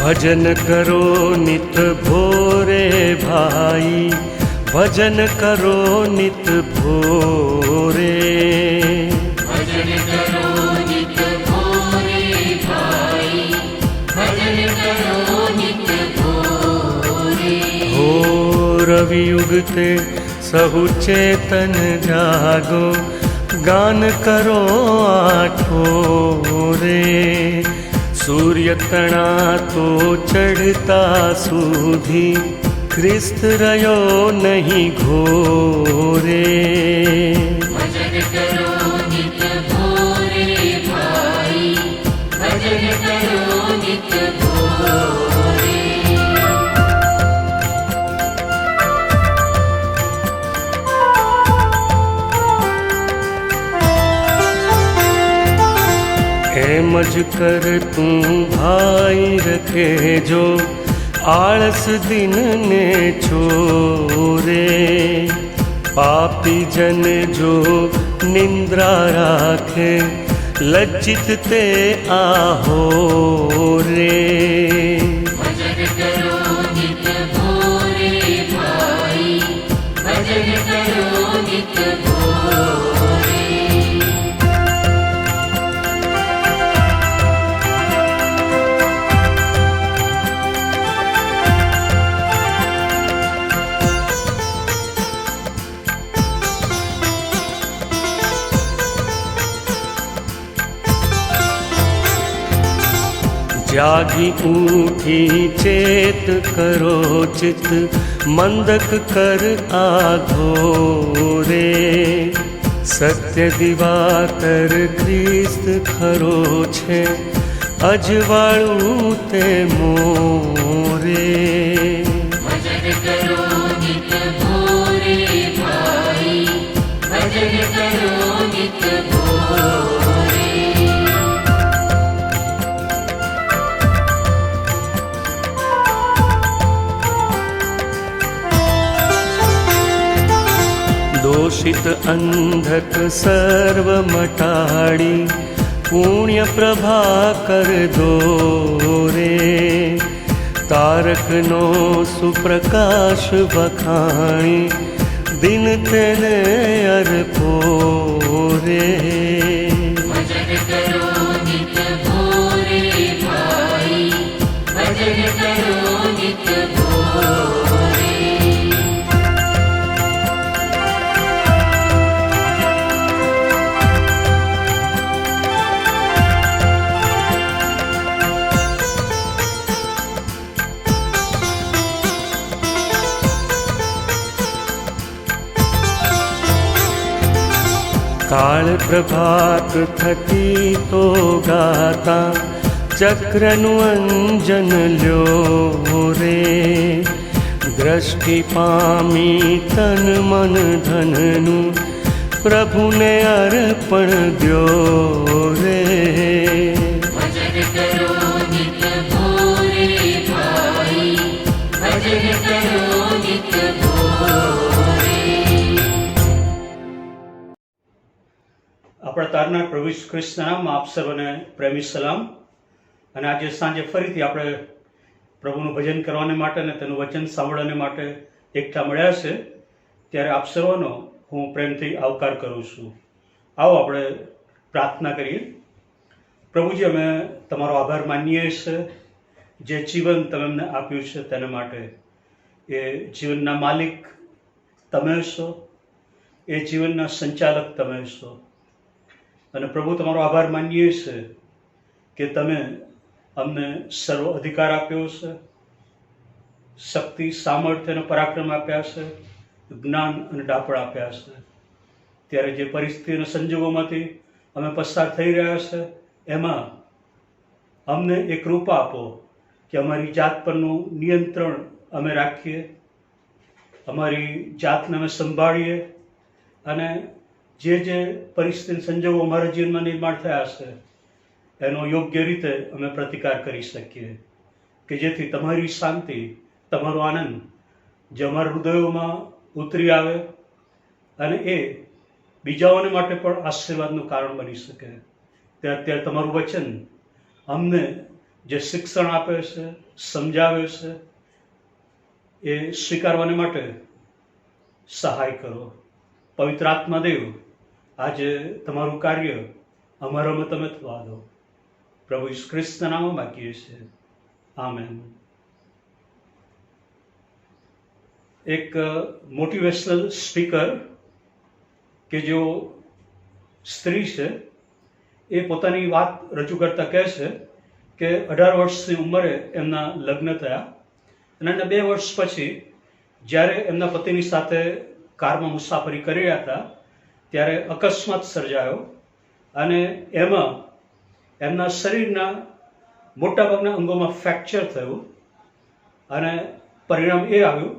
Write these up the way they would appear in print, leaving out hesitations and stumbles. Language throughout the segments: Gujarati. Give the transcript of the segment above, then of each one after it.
भजन करो नित भोरे भाई, भजन करो नित भोरे। भजन करो नित भोरे भाई, भजन करो नित भोरे। हो रवि उगते सहु चेतन जागो, गान करो आठोरे। सूर्य तणा तो चढ़ता सूधी, ख्रिस्त रयो नहीं घोरे। भजन करो नित भोरे भाई, भजन करो नित भोरे। मज कर तू भाई रखे जो, आलस दिन ने छोरे। पापी जन जो निंद्रा राखे, लज्जित ते आहो रे। भजन करो नित भोरे भाई, भजन करो नित भोरे। जागी ऊठी चेत करो चित, मंदक कर आघोरे। सत्य दिवाकर ख्रिस्त खरो छे, अजवाळू ते मोरे। भजन करो नित भोरे भाई, भजन करो नित भोरे। दोषित अंधक सर्व मटाड़ी, पुण्य प्रभा कर दो रे। तारक नो सुप्रकाश बखाणी, दिन तेने अर्पो रे। भजन करो नित भोरे भाई, भजन करो नित भोरे। काल प्रभात थकी तो गाता, चक्रनु अंजन ल्यो रे। दृष्टि पामी तन मन धननु, प्रभुने अर्पण द्यो रे। भजन करो नित भोरे भाई, भजन करो नित भोरे। આપણા તારના પ્રભુ ઈસુ ખ્રિસ્તના નામમાં આપ સર્વને પ્રેમી સલામ. અને આજે સાંજે ફરીથી આપણે પ્રભુનું ભજન કરવાને માટે અને તેનું વચન સાંભળવાને માટે એકઠા મળ્યા છે, ત્યારે આપ સર્વનો હું પ્રેમથી આવકાર કરું છું. આવો આપણે પ્રાર્થના કરીએ. પ્રભુજી, અમે તમારો આભાર માનીએ છીએ જે જીવન તમે અમને આપ્યું છે તેના માટે. એ જીવનના માલિક તમે છો, એ જીવનના સંચાલક તમે છો. અને પ્રભુ, તમારો આભાર માનીએ છીએ કે તમે અમને સર્વ અધિકાર આપ્યો છે, શક્તિ, સામર્થ્ય અને પરાક્રમ આપ્યા છે, જ્ઞાન અને ડાપણ આપ્યા છે. ત્યારે જે પરિસ્થિતિ અને સંજોગોમાંથી અમે પસાર થઈ રહ્યા છે, એમાં અમને એક કૃપા આપો કે અમારી જાત પરનું નિયંત્રણ અમે રાખીએ, અમારી જાતને અમે સંભાળીએ, અને જે પરિસ્થિતિ સંજોગો અમારા જીવનમાં નિર્માણ થયા છે એનો યોગ્ય રીતે અમે પ્રતિકાર કરી શકીએ, કે જેથી તમારી શાંતિ, તમારો આનંદ જે અમારા હૃદયોમાં ઉતરી આવે અને એ બીજાઓને માટે પણ આશીર્વાદનું કારણ બની શકે. તે અત્યારે તમારું વચન અમને જે શિક્ષણ આપે છે, સમજાવે છે, એ સ્વીકારવાને માટે સહાય કરો. પવિત્ર આત્માદેવ, આજે તમારું કાર્ય અમારામાં તમે થવા દો. પ્રભુ ઈસુ ખ્રિસ્તના નામમાં માગીએ છીએ. આમેન. એક મોટિવેશનલ સ્પીકર કે જેઓ સ્ત્રી છે, એ પોતાની વાત રજૂ કરતા કહે છે કે 18 વર્ષની ઉંમરે એમના લગ્ન થયા અને એના 2 વર્ષ પછી જ્યારે એમના પતિની સાથે કારમાં મુસાફરી કરી રહ્યા હતા ત્યારે અકસ્માત સર્જાયો અને એમાં એમના શરીરના મોટાભાગના અંગોમાં ફ્રેક્ચર થયું અને પરિણામ એ આવ્યું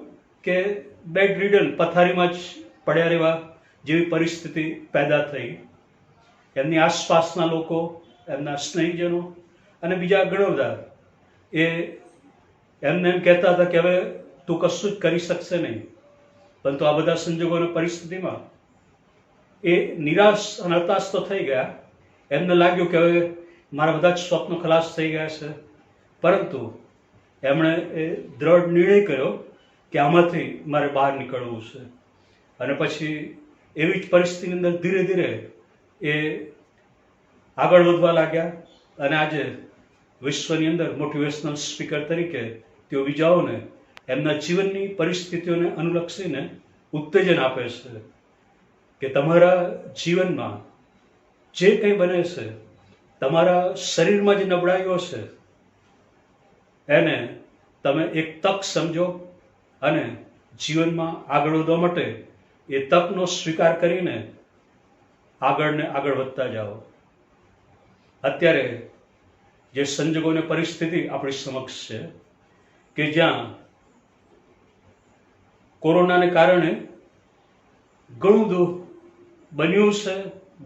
કે બેડ રિડન, પથારીમાં જ પડ્યા રહેવા જેવી પરિસ્થિતિ પેદા થઈ. એમની આસપાસના લોકો, એમના સ્નેહીજનો અને બીજા ઘણા બધા એમને એમ કહેતા હતા કે હવે તું કશું જ કરી શકશે નહીં, પરંતુ આ બધા સંજોગો અને પરિસ્થિતિમાં એ નિરાશ અને હતાશ તો થઈ ગયા. એમને લાગ્યું કે હવે મારા બધા જ સ્વપ્નો ખલાસ થઈ ગયા છે, પરંતુ એમણે એ દ્રઢ નિર્ણય કર્યો કે આમાંથી મારે બહાર નીકળવું છે. અને પછી એવી જ પરિસ્થિતિની અંદર ધીરે ધીરે એ આગળ વધવા લાગ્યા અને આજે વિશ્વની અંદર મોટિવેશનલ સ્પીકર તરીકે તેઓ બીજાઓને એમના જીવનની પરિસ્થિતિઓને અનુલક્ષીને ઉત્તેજન આપે છે કે તમારા જીવનમાં જે કંઈ બને છે, તમારા શરીરમાં જે નબળાઈઓ છે એને તમે એક તક સમજો અને જીવનમાં આગળ વધવા માટે એ તકનો સ્વીકાર કરીને આગળ વધતા જાઓ. અત્યારે જે સંજોગોને પરિસ્થિતિ આપણી સમક્ષ છે કે જ્યાં કોરોનાને કારણે ઘણું બધું બન્યું છે,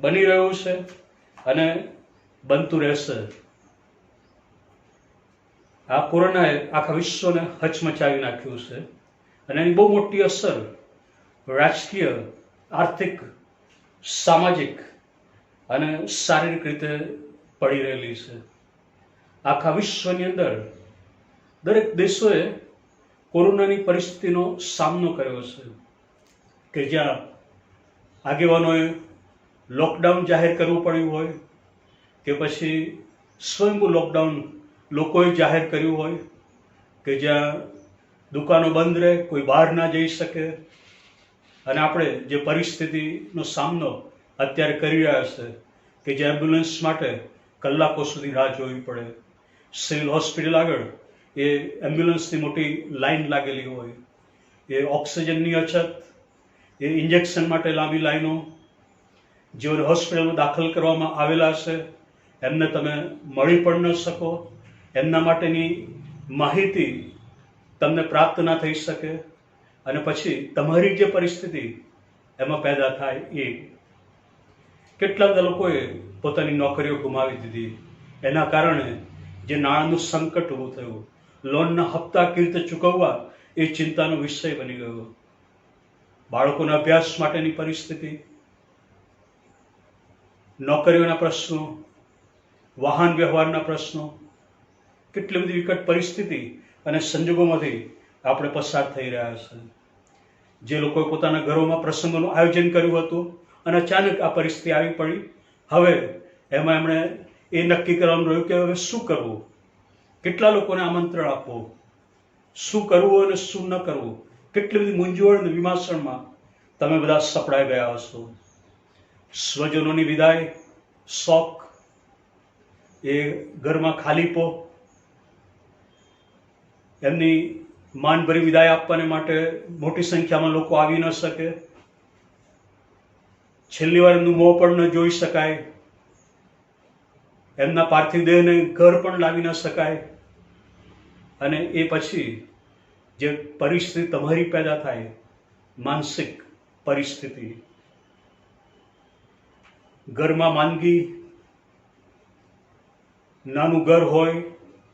બની રહ્યું છે અને બનતું રહેશે. આ કોરોનાએ આખા વિશ્વને હચમચાવી નાખ્યું છે અને એની બહુ મોટી અસર રાજકીય, આર્થિક, સામાજિક અને શારીરિક રીતે પડી રહેલી છે. આખા વિશ્વની અંદર દરેક દેશોએ કોરોનાની પરિસ્થિતિનો સામનો કર્યો છે કે જ્યાં આગેવાનોએ લોકડાઉન જાહેર કરવું પડ્યું હોય કે પછી સ્વયંભૂ લોકડાઉન લોકોએ જાહેર કર્યું હોય કે જ્યાં દુકાનો બંધ રહે, કોઈ બહાર ના જઈ શકે. અને આપણે જે પરિસ્થિતિનો સામનો અત્યારે કરી રહ્યા છે કે જે એમ્બ્યુલન્સ માટે કલાકો સુધી રાહ જોવી પડે, સિવિલ હોસ્પિટલ આગળ એ એમ્બ્યુલન્સની મોટી લાઈન લાગેલી હોય, એ ઓક્સિજનની અછત, એ ઇન્જેક્શન માટે લાંબી લાઈનો, જેઓને હોસ્પિટલમાં દાખલ કરવામાં આવેલા છે એમને તમે મળી પણ ન શકો, એમના માટેની માહિતી તમને પ્રાપ્ત ના થઈ શકે અને પછી તમારી જે પરિસ્થિતિ એમાં પેદા થાય એ. કેટલા બધા લોકોએ પોતાની નોકરીઓ ગુમાવી દીધી. એના કારણે જે નાણાંનું સંકટ ઊભું થયું, લોનના હપ્તા કેવી રીતે ચૂકવવા એ ચિંતાનો વિષય બની ગયો. બાળકોના અભ્યાસ માટેની પરિસ્થિતિ, નોકરીઓના પ્રશ્નો, વાહન વ્યવહારના પ્રશ્નો, કેટલી બધી વિકટ પરિસ્થિતિ અને સંજોગોમાંથી આપણે પસાર થઈ રહ્યા છે. જે લોકોએ પોતાના ઘરોમાં પ્રસંગોનું આયોજન કર્યું હતું અને અચાનક આ પરિસ્થિતિ આવી પડી, હવે એમાં એમણે એ નક્કી કરવાનું રહ્યું કે હવે શું કરવું, કેટલા લોકોને આમંત્રણ આપવું, શું કરવું અને શું ન કરવું. કેટલી બધી મૂંઝવણ અને વિમાસણમાં તમે બધા સપડાઈ ગયા હશો. સ્વજનોની વિદાય, શોક, એ ઘરમાં ખાલીપો, એમની માનભરી વિદાય આપવાને માટે મોટી સંખ્યામાં લોકો આવી ન શકે, છેલ્લી વાર એમનું મોં પણ ન જોઈ શકાય, એમના પાર્થિવ દેહને ઘર પણ લાવી ન શકાય. અને એ પછી જે પરિસ્થિતિ તમારી પેદા થાય, માનસિક પરિસ્થિતિ, ઘરમાં માંદગી, નાનું ઘર હોય,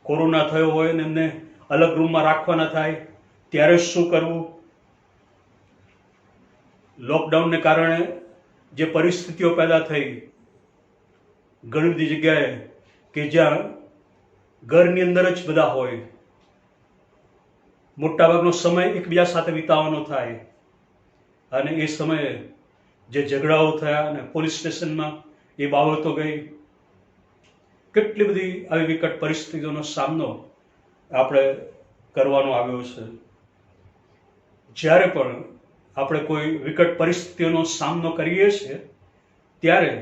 કોરોના થયો હોય ને એમને અલગ રૂમમાં રાખવાના થાય, ત્યારે શું કરવું. લોકડાઉનને કારણે જે પરિસ્થિતિઓ પેદા થઈ, ઘણી બધી જગ્યાએ કે જ્યાં ઘરની અંદર જ બધા હોય, મોટાભાગનો સમય એકબીજા સાથે વિતાવવાનો થાય અને એ સમયે જે ઝઘડાઓ થયા અને પોલીસ સ્ટેશનમાં એ બાબતો ગઈ. કેટલી બધી આવી વિકટ પરિસ્થિતિઓનો સામનો આપણે કરવાનો આવ્યો છે. જ્યારે પણ આપણે કોઈ વિકટ પરિસ્થિતિઓનો સામનો કરીએ છીએ ત્યારે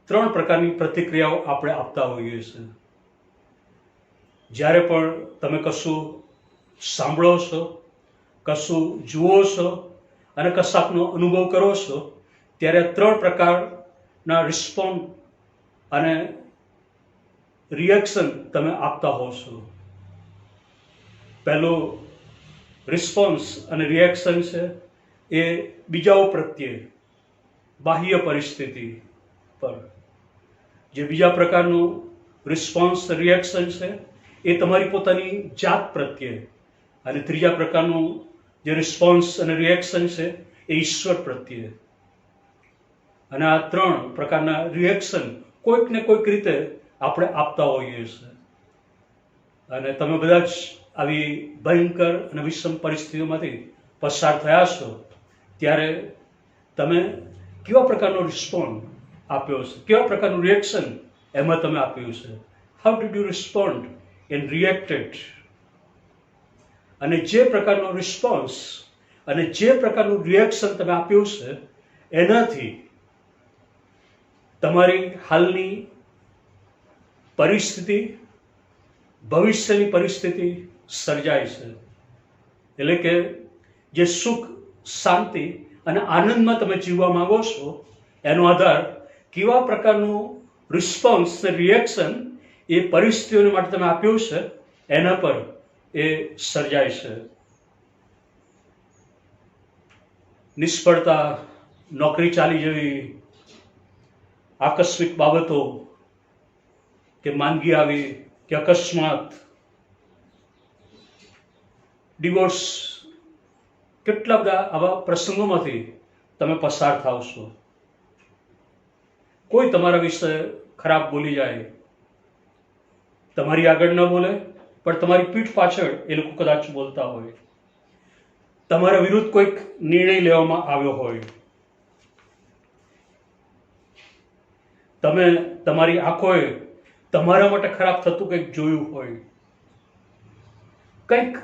3 પ્રકારની પ્રતિક્રિયાઓ આપણે આપતા હોઈએ છીએ. જ્યારે પણ તમે કશું સાંભળો છો, કશું જુઓ છો અને કશાકનો અનુભવ કરો છો, ત્યારે 3 પ્રકારના રિસ્પોન્સ અને રિએક્શન તમે આપતા હો છો. પહેલો રિસ્પોન્સ અને રિએક્શન છે એ બીજાઓ પ્રત્યે બાહ્ય પરિસ્થિતિ પર. જે બીજા પ્રકારનું રિસ્પોન્સ રિએક્શન છે એ તમારી પોતાની જાત પ્રત્યે, અને ત્રીજા પ્રકારનું જે રિસ્પોન્સ અને રિએક્શન છે એ ઈશ્વર પ્રત્યે. અને આ 3 પ્રકારના રિએક્શન કોઈક ને કોઈક રીતે આપણે આપતા હોઈએ છીએ. અને તમે બધા જ આવી ભયંકર અને વિષમ પરિસ્થિતિઓમાંથી પસાર થયા છો, ત્યારે તમે કેવા પ્રકારનો રિસ્પોન્ડ આપ્યો છે, કેવા પ્રકારનું રિએક્શન એમાં તમે આપ્યું છે? How did you respond and reacted? અને જે પ્રકારનો રિસ્પોન્સ અને જે પ્રકારનું રિએક્શન તમે આપ્યું છે, એનાથી તમારી હાલની પરિસ્થિતિ, ભવિષ્યની પરિસ્થિતિ સર્જાય છે. એટલે કે જે સુખ, શાંતિ અને આનંદમાં તમે જીવવા માંગો છો, એનો આધાર કેવા પ્રકારનું રિસ્પોન્સ ને રિએક્શન એ પરિસ્થિતિઓને માટે તમે આપ્યું છે એના પર એ સર્જાય છે. નિષ્ફળતા, નોકરી ચાલી જેવી આકસ્મિક બાબતો, કે માંદગી આવી, કે અકસ્માત, ડિવોર્સ, કેટલા બધા આવા પ્રસંગોમાંથી તમે પસાર થાવ છો. કોઈ તમારા વિશે ખરાબ બોલી જાય, તમારી આગળ ન બોલે પણ તમારી પીઠ પાછળ એ લોકો કદાચ બોલતા હોય, તમારા વિરુદ્ધ કોઈક નિર્ણય લેવામાં આવ્યો હોય, તમે તમારી આંખોએ તમારા માટે ખરાબ થતું કંઈક જોયું હોય, કંઈક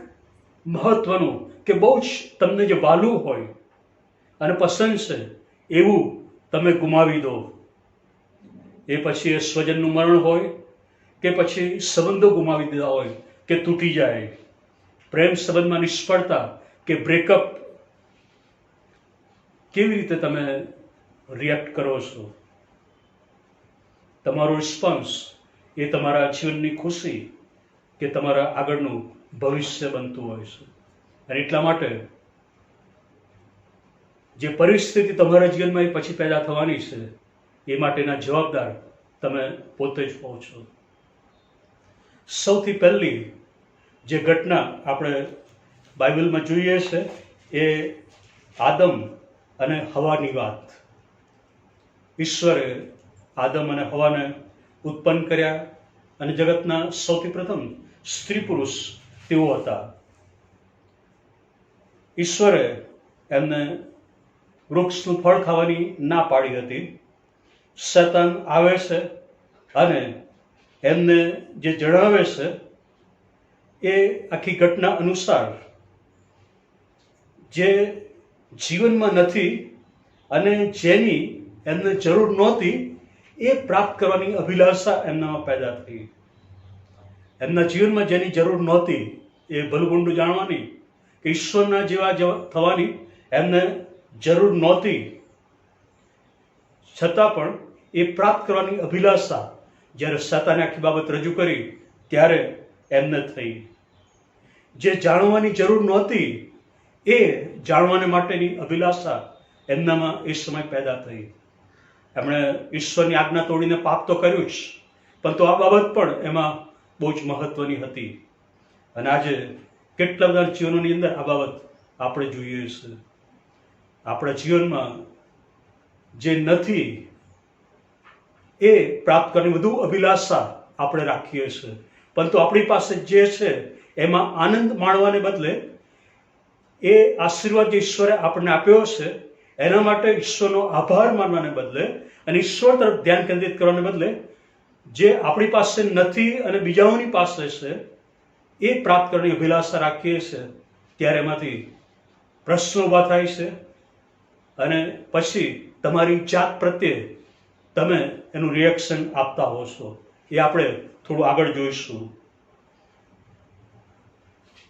મહત્વનું કે બહુ જ તમને જે વાલું હોય અને પસંદ છે એવું તમે ગુમાવી દો. એ પછી એ સ્વજનનું મરણ હોય, કે પછી સંબંધો ગુમાવી દીધા હોય, કે તૂટી જાય, પ્રેમ સંબંધમાં નિષ્ફળતા કે બ્રેકઅપ, કેવી રીતે તમે રિએક્ટ કરો છો? તમારો રિસ્પોન્સ એ તમારા જીવનની ખુશી કે તમારા આગળનું ભવિષ્ય બનતું હોય છે. અને એટલા માટે જે પરિસ્થિતિ તમારા જીવનમાં એ પછી પેદા થવાની છે, એ માટેના જવાબદાર તમે પોતે જ હો છો. સૌથી પહેલી જે ઘટના આપણે બાઇબલમાં જોઈએ છે એ આદમ અને હવાની વાત. ઈશ્વરે આદમ અને હવાને ઉત્પન્ન કર્યા અને જગતના સૌથી પ્રથમ સ્ત્રી પુરુષ તેઓ હતા. ઈશ્વરે એમને વૃક્ષનું ફળ ખાવાની ના પાડી હતી. શેતાન આવે છે અને એમને જે જણાવે છે એ આખી ઘટના અનુસાર જે જીવનમાં નથી અને જેની એમને જરૂર નહોતી એ પ્રાપ્ત કરવાની અભિલાષા એમનામાં પેદા થઈ. એમના જીવનમાં જેની જરૂર નહોતી એ ભલુગુંડું જાણવાની કે ઈશ્વરના જેવા થવાની એમને જરૂર નહોતી, છતાં પણ એ પ્રાપ્ત કરવાની અભિલાષા જ્યારે શેતાને આખી બાબત રજૂ કરી ત્યારે એમને થઈ. જે જાણવાની જરૂર નહોતી એ જાણવાને માટેની અભિલાષા એમનામાં એ સમય પેદા થઈ. એમણે ઈશ્વરની આજ્ઞા તોડીને પાપ તો કર્યું જ, પરંતુ આ બાબત પણ એમાં બહુ જ મહત્વની હતી. અને આજે કેટલા બધા જીવનોની અંદર આ બાબત આપણે જોઈએ છે. આપણા જીવનમાં જે નથી એ પ્રાપ્ત કરવાની વધુ અભિલાષા આપણે રાખીએ છીએ, પરંતુ આપણી પાસે જે છે એમાં આનંદ માણવાને બદલે એ આશીર્વાદ જે ઈશ્વરે આપણને આપ્યો છે એના માટે ઈશ્વરનો આભાર માનવાને બદલે અને ઈશ્વર તરફ ધ્યાન કેન્દ્રિત કરવાને બદલે જે આપણી પાસે નથી અને બીજાઓની પાસે છે એ પ્રાપ્ત કરવાની અભિલાષા રાખીએ છીએ, ત્યારે એમાંથી પ્રશ્નો ઊભા થાય છે. અને પછી તમારી જાત પ્રત્યે તમે એનું રિએક્શન આપતા હો છો. એ આપણે થોડું આગળ જોઈશું.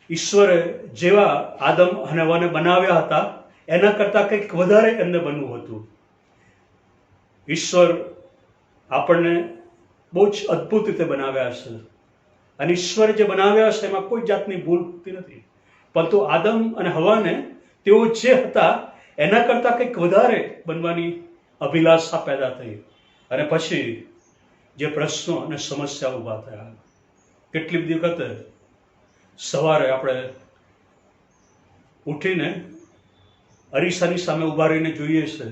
ઈશ્વરે જેવા આદમ અને હવાને બનાવ્યા હતા એના કરતાં કંઈક વધારે એમને બનવું હતું. ઈશ્વર આપણને બહુ જ અદ્ભુત રીતે બનાવ્યા છે અને ઈશ્વરે જે બનાવ્યા છે એમાં કોઈ જાતની ભૂલ નથી, પરંતુ આદમ અને હવાને તેઓ જે હતા એના કરતાં કંઈક વધારે બનવાની અભિલાષા પેદા થઈ. અને પછી જે પ્રશ્નો અને સમસ્યા ઊભા થયા. કેટલી બધી વખત સવારે આપણે ઉઠીને અરીસાની સામે ઊભા રહીને જોઈએ છે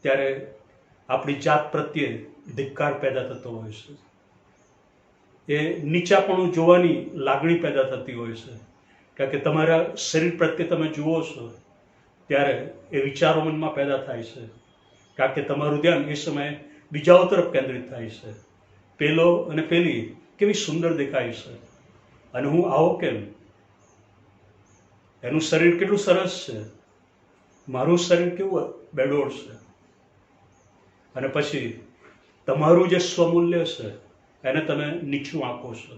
ત્યારે આપણી જાત પ્રત્યે ધિક્કાર પેદા થતો હોય છે. એ નીચાપણું જોવાની લાગણી પેદા થતી હોય છે. કારણ કે તમારા શરીર પ્રત્યે તમે જુઓ છો ત્યારે એ વિચારો મનમાં પેદા થાય છે. કારણ કે તમારું ધ્યાન એ સમયે બીજાઓ તરફ કેન્દ્રિત થાય છે. પેલો અને પેલી કેવી સુંદર દેખાય છે અને હું આવો કેમ, એનું શરીર કેટલું સરસ છે, મારું શરીર કેવું બેડોળ છે. અને પછી તમારું જે સ્વમૂલ્ય છે એને તમે નીચું આંકો છો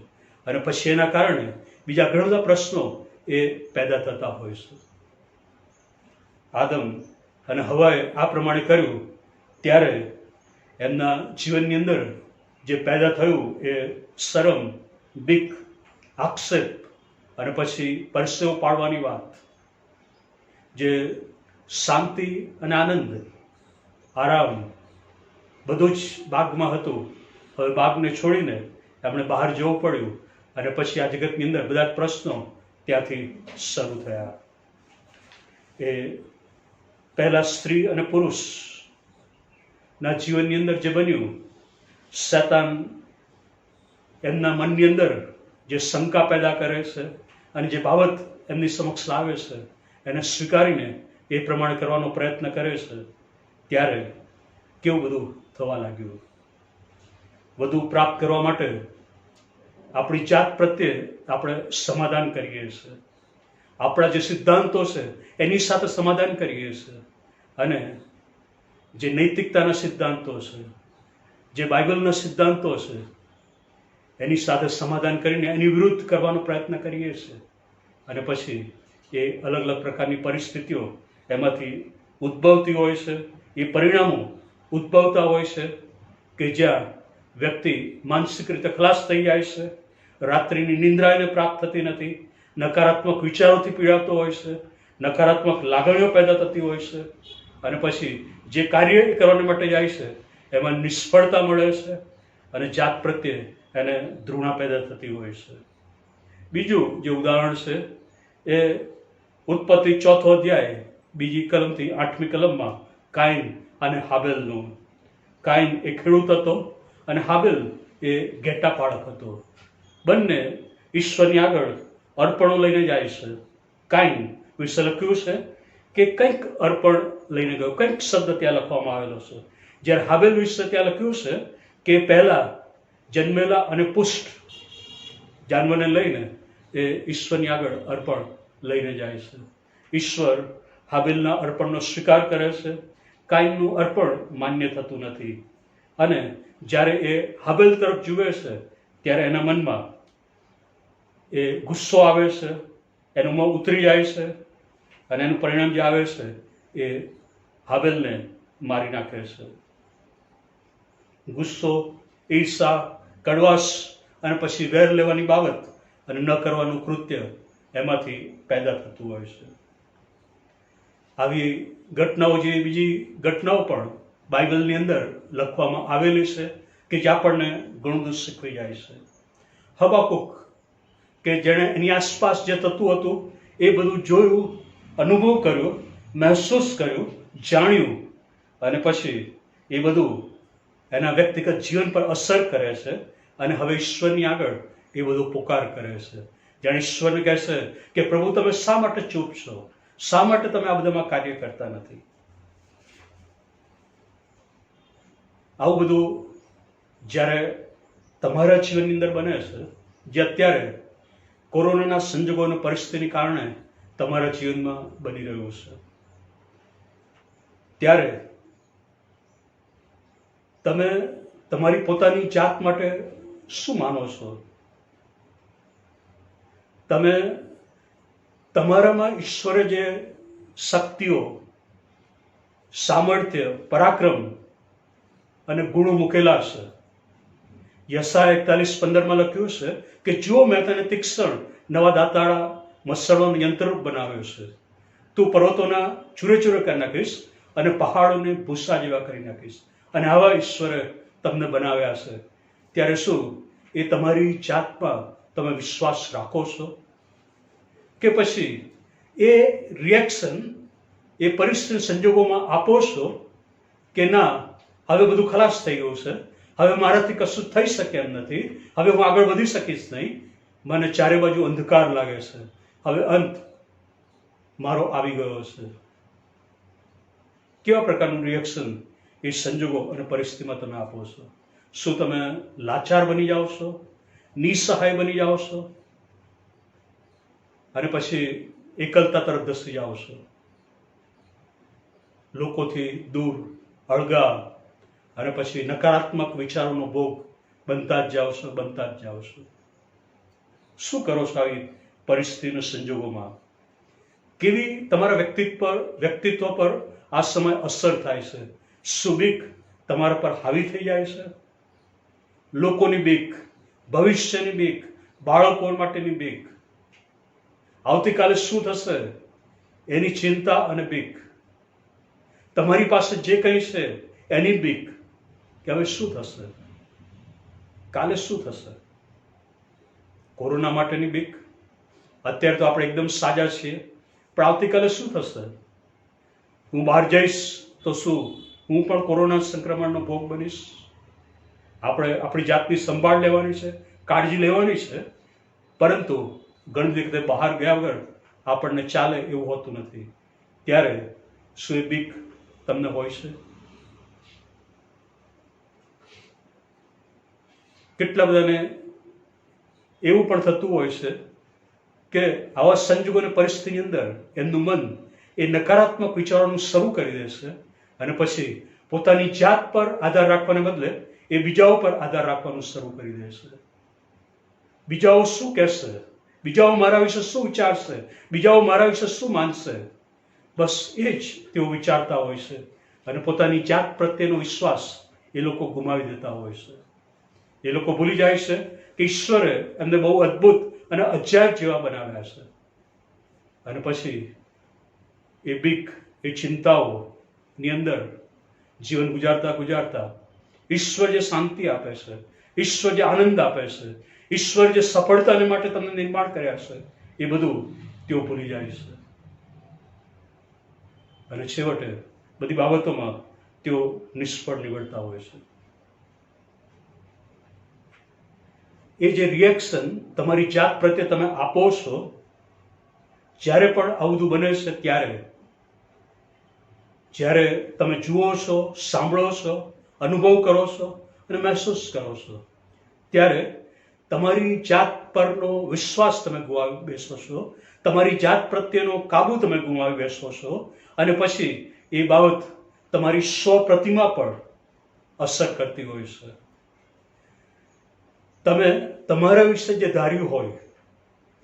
અને પછી એના કારણે બીજા ઘણા બધા પ્રશ્નો એ પેદા થતા હોય છે. આદમ અને હવાએ આ પ્રમાણે કર્યું ત્યારે એમના જીવનની અંદર જે પેદા થયું એ શરમ, બીક, આક્ષેપ અને પછી પરસેવો પાડવાની વાત, જે શાંતિ અને આનંદ, આરામ બધું જ બાગમાં હતું. હવે બાગને છોડીને એમણે બહાર જવું પડ્યું અને પછી આ જગતની અંદર બધા જ પ્રશ્નો ત્યાંથી શરૂ થયા. એ પહેલા સ્ત્રી અને પુરુષના જીવનની અંદર જે બન્યું, શૈતાન એમના મનની અંદર જે શંકા પેદા કરે છે અને જે બાબત એમની સમક્ષ લાવે છે એને સ્વીકારીને એ પ્રમાણે કરવાનો પ્રયત્ન કરે છે ત્યારે કેવું બધું થવા લાગ્યું. વધુ પ્રાપ્ત કરવા માટે આપણી જાત પ્રત્યે આપણે સમાધાન કરીએ છીએ, આપણા જે સિદ્ધાંતો છે એની સાથે સમાધાન કરીએ છીએ અને જે નૈતિકતાના સિદ્ધાંતો છે, જે બાઇબલના સિદ્ધાંતો છે એની સાથે સમાધાન કરીને એની વિરુદ્ધ કરવાનો પ્રયત્ન કરીએ છીએ. અને પછી એ અલગ અલગ પ્રકારની પરિસ્થિતિઓ એમાંથી ઉદ્ભવતી હોય છે. એ પરિણામો ઉદ્ભવતા હોય છે કે જ્યાં વ્યક્તિ માનસિક રીતે ખલાસ થઈ જાય છે, રાત્રિની નિંદ્રા એને પ્રાપ્ત થતી નથી, નકારાત્મક વિચારોથી પીડાતો હોય છે, નકારાત્મક લાગણીઓ પેદા થતી હોય છે અને પછી જે કાર્ય કરવા માટે જાય છે એમાં નિષ્ફળતા મળે છે અને જાત પ્રત્યે એને ધૃણા પેદા થતી હોય છે. બીજું જે ઉદાહરણ છે એ ઉત્પત્તિ 4 અધ્યાય 2 કલમથી 8મી કલમમાં કાઈન અને હાબેલનું. કાઈન એ ખેડૂત હતો અને હાબેલ એ ઘેટા પાળક હતો. બંને ઈશ્વરની આગળ અર્પણો લઈને જાય છે. કાઈન વિશે લખ્યું છે કે કંઈક અર્પણ લઈને ગયો, કંઈક શબ્દ ત્યાં લખવામાં આવેલો છે. જ્યારે હાબેલ વિશે ત્યાં લખ્યું છે કે પહેલા જન્મેલા અને પુષ્ટ જાનવરને લઈને એ ઈશ્વરની આગળ અર્પણ લઈને જાય છે. ઈશ્વર હાબેલના અર્પણનો સ્વીકાર કરે છે, કાઈનનું અર્પણ માન્ય થતું નથી. અને જ્યારે એ હાબેલ તરફ જુએ છે ત્યારે એના મનમાં એ ગુસ્સો આવે છે, એનું મોં ઉતરી જાય છે અને એનું પરિણામ જે આવે છે એ હાબેલને મારી નાખે છે. ગુસ્સો, ઈર્ષા, કડવાશ અને પછી વેર લેવાની બાબત અને ન કરવાનું કૃત્ય એમાંથી પેદા થતું હોય છે. આવી ઘટનાઓ જેવી બીજી ઘટનાઓ પણ બાઇબલની અંદર લખવામાં આવેલી છે કે જે આપણને ઘણું બધું શીખવી જાય છે. હબાકુક કે જેણે એની આસપાસ જે થતું હતું એ બધું જોયું, અનુભવ કર્યો, મહેસૂસ કર્યું, જાણ્યું અને પછી એ બધું એના વ્યક્તિગત જીવન પર અસર કરે છે અને હવે ઈશ્વરની આગળ એ બધું પોકાર કરે છે. જાણે ઈશ્વરને કહે છે કે પ્રભુ તમે શા માટે ચૂપ છો, શા માટે તમે આ બધામાં કાર્ય કરતા નથી. આવું બધું જ્યારે તમારા જીવનની અંદર બને છે, જે અત્યારે કોરોનાના સંજોગો અને પરિસ્થિતિને કારણે તમારા જીવનમાં બની રહ્યું છે, ત્યારે તમે તમારી પોતાની જાત માટે શું માનો છો? તમે તમારામાં ઈશ્વરે જે શક્તિઓ, સામર્થ્ય, પરાક્રમ અને ગુણો મૂકેલા છે, યશાયા 41:15 લખ્યું છે કે જુઓ મેં તને તીક્ષ્ણ નવા દાંતાળા મસળવાનો યંત્રરૂપ બનાવ્યો છે. તું પર્વતોના ચૂરે ચૂરે કરી નાખીશ અને પહાડોને ભૂસા જેવા કરી નાખીશ. અને આવા ઈશ્વરે તમને બનાવ્યા છે. ત્યારે શું એ તમારી જાતમાં તમે વિશ્વાસ રાખો છો કે પછી એ રિએક્શન એ પરિસ્થિતિ સંજોગોમાં આપો છો કે ના, હવે બધું ખલાસ થઈ ગયું છે, હવે મારાથી કશું થઈ શકે એમ નથી, હવે હું આગળ વધી શકીશ નહીં, મને ચારે બાજુ અંધકાર લાગે છે, હવે અંત મારો આવી ગયો છે. કેવા પ્રકારનું રિએક્શન એ સંજોગો અને પરિસ્થિતિમાં તમે આપો છો? શું તમે લાચાર બની જાઓ છો, નિસહાય બની જાઓ છો અને પછી એકલતા તરફ ધસી જાઓ છો, લોકોથી દૂર, અળગા, અને પછી નકારાત્મક વિચારોનો ભોગ બનતા જ જાઓ છો? શું કરો છો આવી પરિસ્થિતિના સંજોગોમાં? કેવી તમારા વ્યક્તિત્વ પર આ સમય અસર થાય છે? શું બીક તમારા પર હાવી થઈ જાય છે? લોકોની બીક, ભવિષ્યની બીક, બાળકો માટેની બીક, આવતીકાલે શું થશે એની ચિંતા અને બીક, તમારી પાસે જે કંઈ છે એની બીક કે હવે શું થશે, કાલે શું થશે? કોરોના માટેની બીક. અત્યારે તો આપણે એકદમ સાજા છીએ, પણ આવતીકાલે શું થશે? હું બહાર જઈશ તો શું હું પણ કોરોના સંક્રમણનો ભોગ બનીશ? આપણે આપણી જાતની સંભાળ લેવાની છે, કાળજી લેવાની છે, પરંતુ ઘણી વખતે બહાર ગયા વગર આપણને ચાલે એવું હોતું નથી. ત્યારે શું એ બીક તમને હોય છે? કેટલા બધાને એવું પણ થતું હોય છે કે આવા સંજોગો અને પરિસ્થિતિની અંદર એમનું મન એ નકારાત્મક વિચારોનું શરૂ કરી દે છે અને પછી પોતાની જાત પર આધાર રાખવાને બદલે એ બીજાઓ પર આધાર રાખવાનું શરૂ કરી દે છે. બીજાઓ શું કહેશે, બીજાઓ મારા વિશે શું વિચારશે, બીજાઓ મારા વિશે શું માનશે, બસ એ જ તેઓ વિચારતા હોય છે અને પોતાની જાત પ્રત્યેનો વિશ્વાસ એ લોકો ગુમાવી દેતા હોય છે. એ લોકો ભૂલી જાય છે કે ઈશ્વરે એમને બહુ અદ્ભુત અને અજાયબ જેવા બનાવ્યા છે. અને પછી એ બીક, એ ચિંતાઓની અંદર જીવન ગુજારતા ઈશ્વર જે શાંતિ આપે છે, ઈશ્વર જે આનંદ આપે છે, ઈશ્વર જે સફળતાને માટે તમને નિર્માણ કર્યા છે, એ બધું તેઓ ભૂલી જાય છે. અને છેવટે બધી બાબતોમાં તેઓ નિષ્ફળ નીવડતા હોય છે. એ જે રિએક્શન તમારી જાત પ્રત્યે તમે આપો છો, જ્યારે પણ આવું બધું બને છે ત્યારે, જ્યારે તમે જુઓ છો, સાંભળો છો, અનુભવ કરો છો અને મહેસૂસ કરો છો, ત્યારે તમારી જાત પરનો વિશ્વાસ તમે ગુમાવી બેસો છો, તમારી જાત પ્રત્યેનો કાબુ તમે ગુમાવી બેસો છો અને પછી એ બાબત તમારી સ્વપ્રતિમા પર અસર કરતી હોય છે. તમે તમારા વિશે જે ધાર્યું હોય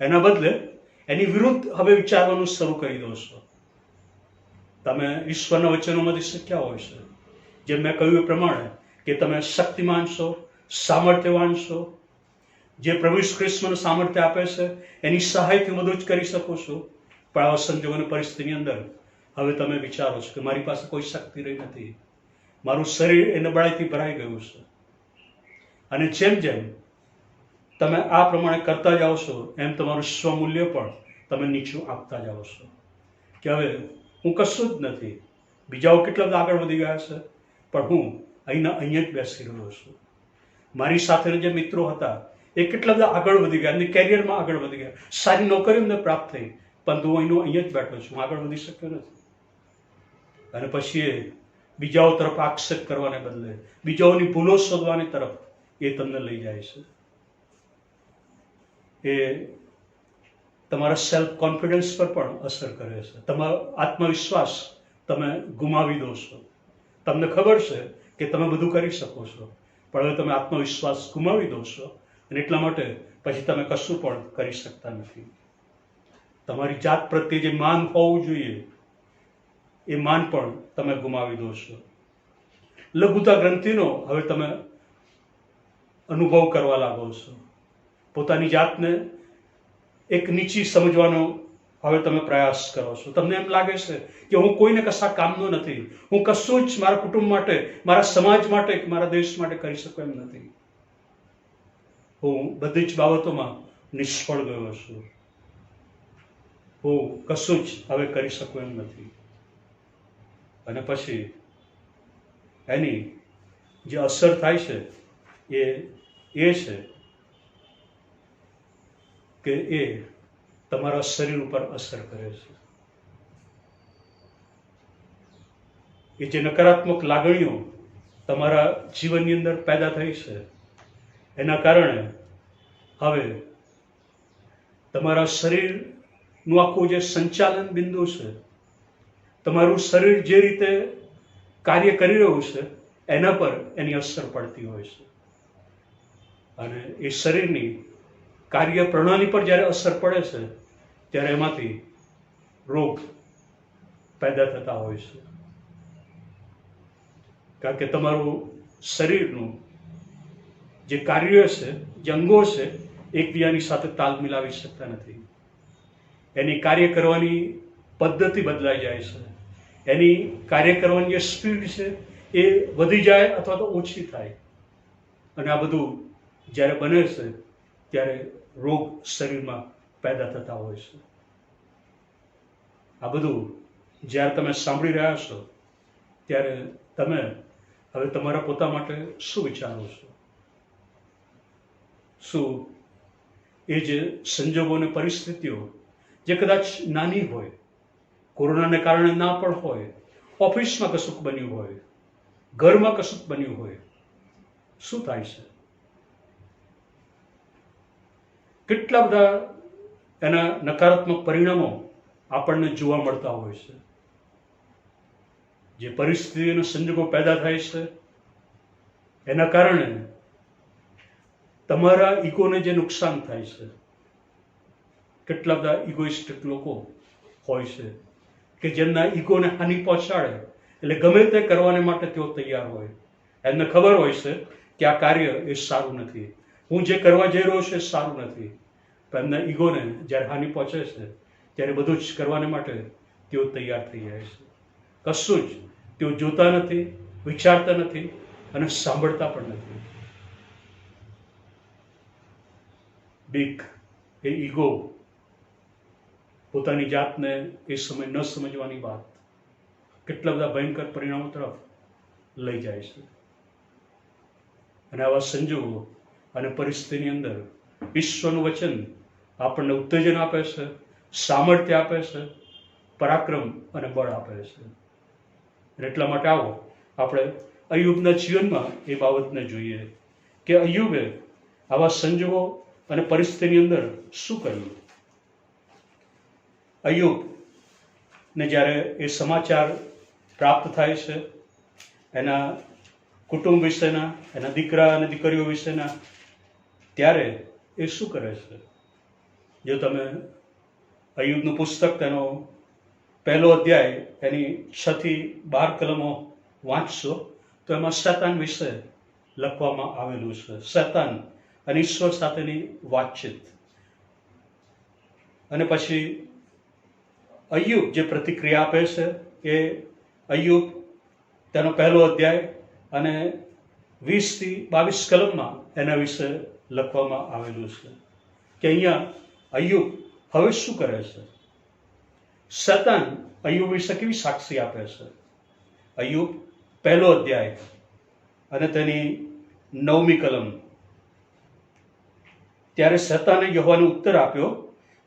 એના બદલે એની વિરુદ્ધ હવે વિચારવાનું શરૂ કરી દો છો. તમે ઈશ્વરના વચનોમાંથી શીખ્યા હોય છે, જેમ મેં કહ્યું એ પ્રમાણે, કે તમે શક્તિમાન છો, સામર્થ્યવાન છો, જે પ્રભુ ખ્રિસ્તનું સામર્થ્ય આપે છે એની સહાયથી બધું જ કરી શકો છો. પણ આવા સંજોગોની પરિસ્થિતિની અંદર હવે તમે વિચારો છો કે મારી પાસે કોઈ શક્તિ રહી નથી, મારું શરીર એ નબળાઈથી ભરાઈ ગયું છે. અને જેમ જેમ તમે આ પ્રમાણે કરતા જાઓ છો એમ તમારું સ્વમૂલ્ય પણ તમે નીચું આપતા જાઓ છો કે હવે હું કશું જ નથી. બીજાઓ કેટલા બધા આગળ વધી ગયા છે, પણ હું અહીંયા જ બેસી રહ્યો છું. મારી સાથેના જે મિત્રો હતા એ કેટલા બધા આગળ વધી ગયા, એમની કેરિયરમાં આગળ વધી ગયા, સારી નોકરી એમને પ્રાપ્ત થઈ, પરંતુ હું અહીંયા જ બેઠો છું, હું આગળ વધી શક્યો નથી. અને પછી એ બીજાઓ તરફ આક્ષેપ કરવાને બદલે બીજાઓની ભૂલો શોધવાની તરફ એ તમને લઈ જાય છે. એ તમારા સેલ્ફ કોન્ફિડન્સ પર પણ અસર કરે છે. તમારો આત્મવિશ્વાસ તમે ગુમાવી દો છો. તમને ખબર છે કે તમે બધું કરી શકો છો, પણ હવે તમે આત્મવિશ્વાસ ગુમાવી દો છો અને એટલા માટે પછી તમે કશું પણ કરી શકતા નથી. તમારી જાત પ્રત્યે જે માન હોવું જોઈએ એ માન પણ તમે ગુમાવી દો છો. લઘુતા ગ્રંથિનો હવે તમે અનુભવ કરવા લાગો છો. પોતાની જાતને એક નીચી સમજવાનો હવે તમે પ્રયાસ કરો છો. તમને એમ લાગે છે કે હું કોઈને કશા કામનો નથી, હું કશું જ મારા કુટુંબ માટે, મારા સમાજ માટે, મારા દેશ માટે કરી શકું એમ નથી. હું બધી જ બાબતોમાં નિષ્ફળ ગયો છું. હું કશું જ હવે કરી શકું એમ નથી. અને પછી એની જે અસર થાય છે એ છે કે એ તમારા શરીર ઉપર અસર કરે છે. એ જે નકારાત્મક લાગણીઓ તમારા જીવનની અંદર પેદા થઈ છે એના કારણે હવે તમારા શરીરનું આખું જે સંચાલન બિંદુ છે, તમારું શરીર જે રીતે કાર્ય કરી રહ્યું છે એના પર એની અસર પડતી હોય છે. અને એ શરીરની કાર્ય પ્રણાલી પર જ્યારે અસર પડે છે ત્યારે એમાંથી રોગ પેદા થતા હોય છે. કારણ કે તમારું શરીરનું જે કાર્ય છે, જે અંગો છે, એકબીજાની સાથે તાલ મિલાવી શકતા નથી. એની કાર્ય કરવાની પદ્ધતિ બદલાઈ જાય છે. એની કાર્ય કરવાની જે સ્પીડ છે એ વધી જાય અથવા તો ઓછી થાય. અને આ બધું જ્યારે બને છે ત્યારે રોગ શરીરમાં પેદા થતા હોય છે. આ બધું જ્યારે તમે સાંભળી રહ્યા છો ત્યારે તમે હવે તમારા પોતા માટે શું વિચારો છો? શું એ જે સંજોગો અને પરિસ્થિતિઓ જે કદાચ નાની હોય, કોરોનાને કારણે ના પણ હોય, ઓફિસમાં કશુંક બન્યું હોય, ઘરમાં કશુંક બન્યું હોય, શું થાય છે? કેટલા બધા એના નકારાત્મક પરિણામો આપણને જોવા મળતા હોય છે. જે પરિસ્થિતિનો સંજોગો પેદા થાય છે એના કારણે તમારા ઈગોને જે નુકસાન થાય છે. કેટલા બધા ઇગોઇસ્ટિક લોકો હોય છે કે જેમના ઈગોને હાનિ પહોંચાડે એટલે ગમે તે કરવાને માટે તેઓ તૈયાર હોય. એમને ખબર હોય છે કે આ કાર્ય એ સારું નથી, હું જે કરવા જઈ રહ્યો છું એ સારું નથી, પણ એમના ઈગોને જ્યારે હાનિ પહોંચે છે ત્યારે બધું જ કરવાને માટે તેઓ તૈયાર થઈ જાય છે. કશું જ તેઓ જોતા નથી, વિચારતા નથી અને સાંભળતા પણ નથી. બીક, એ ઈગો, પોતાની જાતને એ સમય ન સમજવાની વાત કેટલા બધા ભયંકર પરિણામો તરફ લઈ જાય છે. અને આવા સંજોગો અને પરિસ્થિતિની અંદર ઈશ્વરનું વચન આપણને ઉત્તેજન આપે છે, સામર્થ્ય આપે છે, પરાક્રમ અને બળ આપે છે. અને એટલા માટે આવો આપણે અય્યુબના જીવનમાં એ બાબતને જોઈએ કે અય્યુબે આવા સંજોગો અને પરિસ્થિતિની અંદર શું કર્યું. અય્યુબને જ્યારે એ સમાચાર પ્રાપ્ત થાય છે એના કુટુંબ વિશેના, એના દીકરા અને દીકરીઓ વિશેના, ત્યારે એ શું કરે છે? જો તમે અય્યુબનું પુસ્તક તેનો 1 અધ્યાય એની 6 થી 12 કલમો વાંચશો તો એમાં શૈતાન વિશે લખવામાં આવેલું છે. શૈતાન અને ઈશ્વર સાથેની વાતચીત. અને પછી અય્યુબ જે પ્રતિક્રિયા આપે છે એ અય્યુબ તેનો 1 અધ્યાય અને 20 થી 22 કલમમાં એના વિશે લખવામાં આવેલું છે કે અહીંયા અય્યુબ હવે શું કરે છે. શૈતાન અય્યુબ વિશે કેવી સાક્ષી આપે છે. અય્યુબ 1 અધ્યાય અને તેની 9મી કલમ. ત્યારે શૈતાને યહોવાને ઉત્તર આપ્યો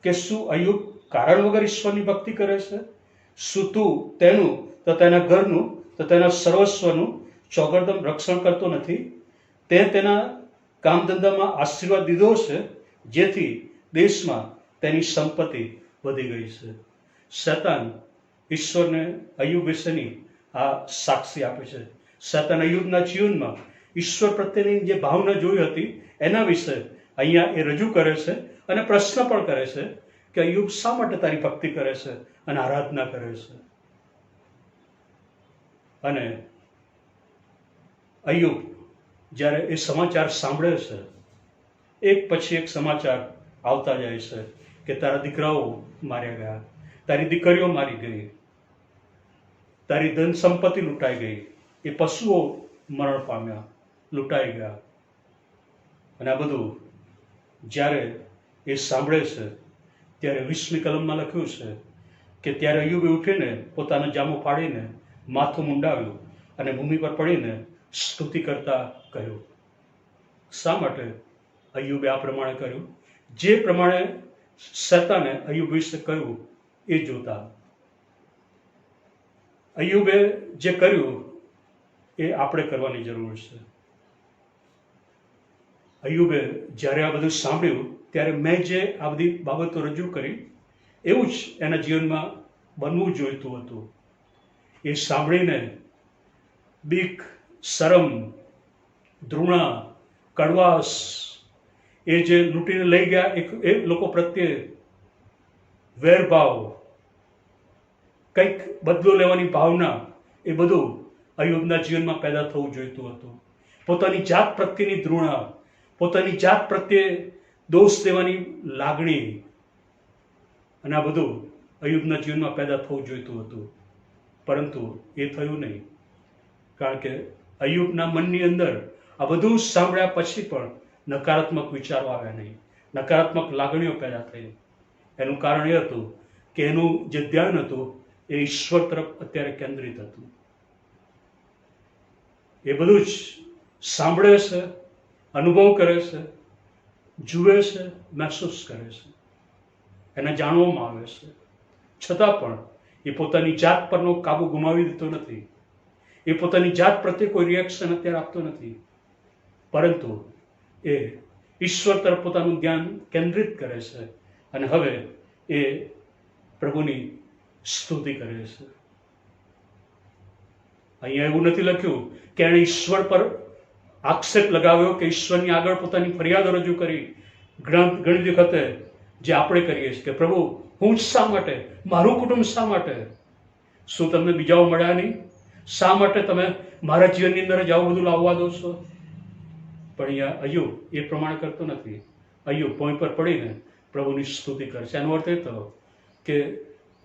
કે શું અય્યુબ કારણ વગર ઈશ્વરની ભક્તિ કરે છે? શું તું તેનું તો તેના ઘરનું તો તેના સર્વસ્વનું ચોગરદમ રક્ષણ કરતો નથી? તે તેના કામ ધંધામાં આશીર્વાદ દીધો છે જેથી દેશમાં તેની સંપત્તિ વધી ગઈ છે. શૈતાન ઈશ્વરને અય્યુબ વિશેની આ સાક્ષી આપે છે. શૈતાન અય્યુબના જીવનમાં ઈશ્વર પ્રત્યેની જે ભાવના જોઈ હતી એના વિશે અહીંયા એ રજૂ કરે છે અને પ્રશ્ન પણ કરે છે કે અય્યુબ શા માટે તારી ભક્તિ કરે છે અને આરાધના કરે છે. અને અય્યુબ જ્યારે એ સમાચાર સાંભળે છે, એક પછી એક સમાચાર આવતા જાય છે કે તારા દીકરાઓ માર્યા ગયા, તારી દીકરીઓ મારી ગઈ, તારી ધન સંપત્તિ લૂંટાઈ ગઈ, એ પશુઓ મરણ પામ્યા, લૂંટાઈ ગયા. અને આ બધું જ્યારે એ સાંભળે છે ત્યારે 20મી કલમમાં લખ્યું છે કે ત્યારે અય્યુબે ઉઠીને પોતાનો જામો ફાડીને માથું મુંડાવ્યું અને ભૂમિ પર પડીને સ્તુતિ કરતા કહ્યું. શા માટે અય્યુબે આ પ્રમાણે કર્યું? જે પ્રમાણે શેતાને અય્યુબ વિશે કહ્યું એ જોતા અય્યુબે જે કર્યું એ આપણે કરવાની જરૂર છે. અય્યુબે જ્યારે આ બધું સાંભળ્યું ત્યારે મેં જે આ બધી બાબતો રજૂ કરી એવું જ એના જીવનમાં બનવું જોઈતું હતું. એ સાંભળીને બીક, શરમ, ધૃણા, કડવાશ, એ જે લૂંટીને લઈ ગયા એ લોકો પ્રત્યે વેરભાવ, કંઈક બદલો લેવાની ભાવના, એ બધું અય્યુબના જીવનમાં પેદા થવું જોઈતું હતું. પોતાની જાત પ્રત્યેની ધૃણા, પોતાની જાત પ્રત્યે દોષ દેવાની લાગણી, અને આ બધું અય્યુબના જીવનમાં પેદા થવું જોઈતું હતું. પરંતુ એ થયું નહીં, કારણ કે અય્યુબના મનની અંદર આ બધું સાંભળ્યા પછી પણ નકારાત્મક વિચારો આવ્યા નહીં, નકારાત્મક લાગણીઓ પેદા થઈ. એનું કારણ એ હતું કે એનું જે ધ્યાન હતું એ ઈશ્વર તરફ અત્યારે કેન્દ્રિત હતું. એ બધું જ સાંભળે છે, અનુભવ કરે છે, જુએ છે, મહેસૂસ કરે છે, એને જાણવામાં આવે છે, છતાં પણ એ પોતાની જાત પરનો કાબુ ગુમાવી દેતો નથી. એ પોતાની જાત પ્રત્યે કોઈ રિએક્શન અત્યારે આપતો નથી, પરંતુ એ ઈશ્વર તરફ પોતાનું ધ્યાન કેન્દ્રિત કરે છે અને હવે એ પ્રભુની સ્તુતિ કરે છે. અહીંયા એવું નથી લખ્યું કે એણે ઈશ્વર પર આક્ષેપ લગાવ્યો કે ઈશ્વરની આગળ પોતાની ફરિયાદો રજૂ કરી. ઘણી વખતે જે આપણે કરીએ છીએ કે પ્રભુ હું જ શા માટે, મારું કુટુંબ શા માટે, શું તમને બીજાઓ મળ્યા નહીં, શા માટે તમે મારા જીવનની અંદર જ આવું બધું લાવવા દો છો? પણ અહીંયા અય્યુબ એ પ્રમાણે કરતો નથી. અય્યુબ ભોંય પર પડીને પ્રભુની સ્તુતિ કરશે. એનો અર્થ એ થયો કે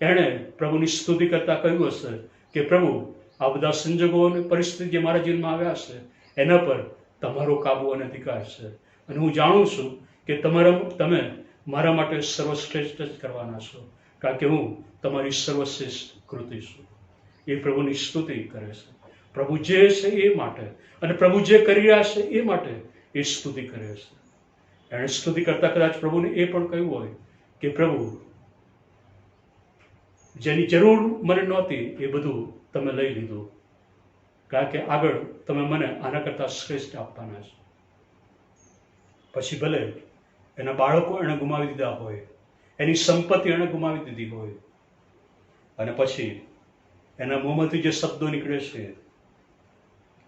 એણે પ્રભુની સ્તુતિ કરતા કહ્યું હશે કે પ્રભુ આ બધા સંજોગો અને પરિસ્થિતિ જે મારા જીવનમાં આવ્યા છે એના પર તમારો કાબુ અને અધિકાર છે, અને હું જાણું છું કે તમે મારા માટે સર્વશ્રેષ્ઠ જ કરવાના છો, કારણ કે હું તમારી સર્વશ્રેષ્ઠ કૃતિ છું. એ પ્રભુની સ્તુતિ કરે છે. પ્રભુ જે છે એ માટે, અને પ્રભુ જે કરી રહ્યા છે એ માટે એ સ્તુતિ કરે છે. એણે સ્તુતિ કરતા કદાચ પ્રભુને એ પણ કહ્યું હોય કે પ્રભુ જેની જરૂર મને નહોતી એ બધું તમે લઈ લીધું, કારણ કે આગળ તમે મને આના કરતાં શ્રેષ્ઠ આપવાના છો. પછી ભલે એના બાળકો એણે ગુમાવી દીધા હોય, એની સંપત્તિ એણે ગુમાવી દીધી હોય, અને પછી એના મોંમાંથી જે શબ્દો નીકળે છે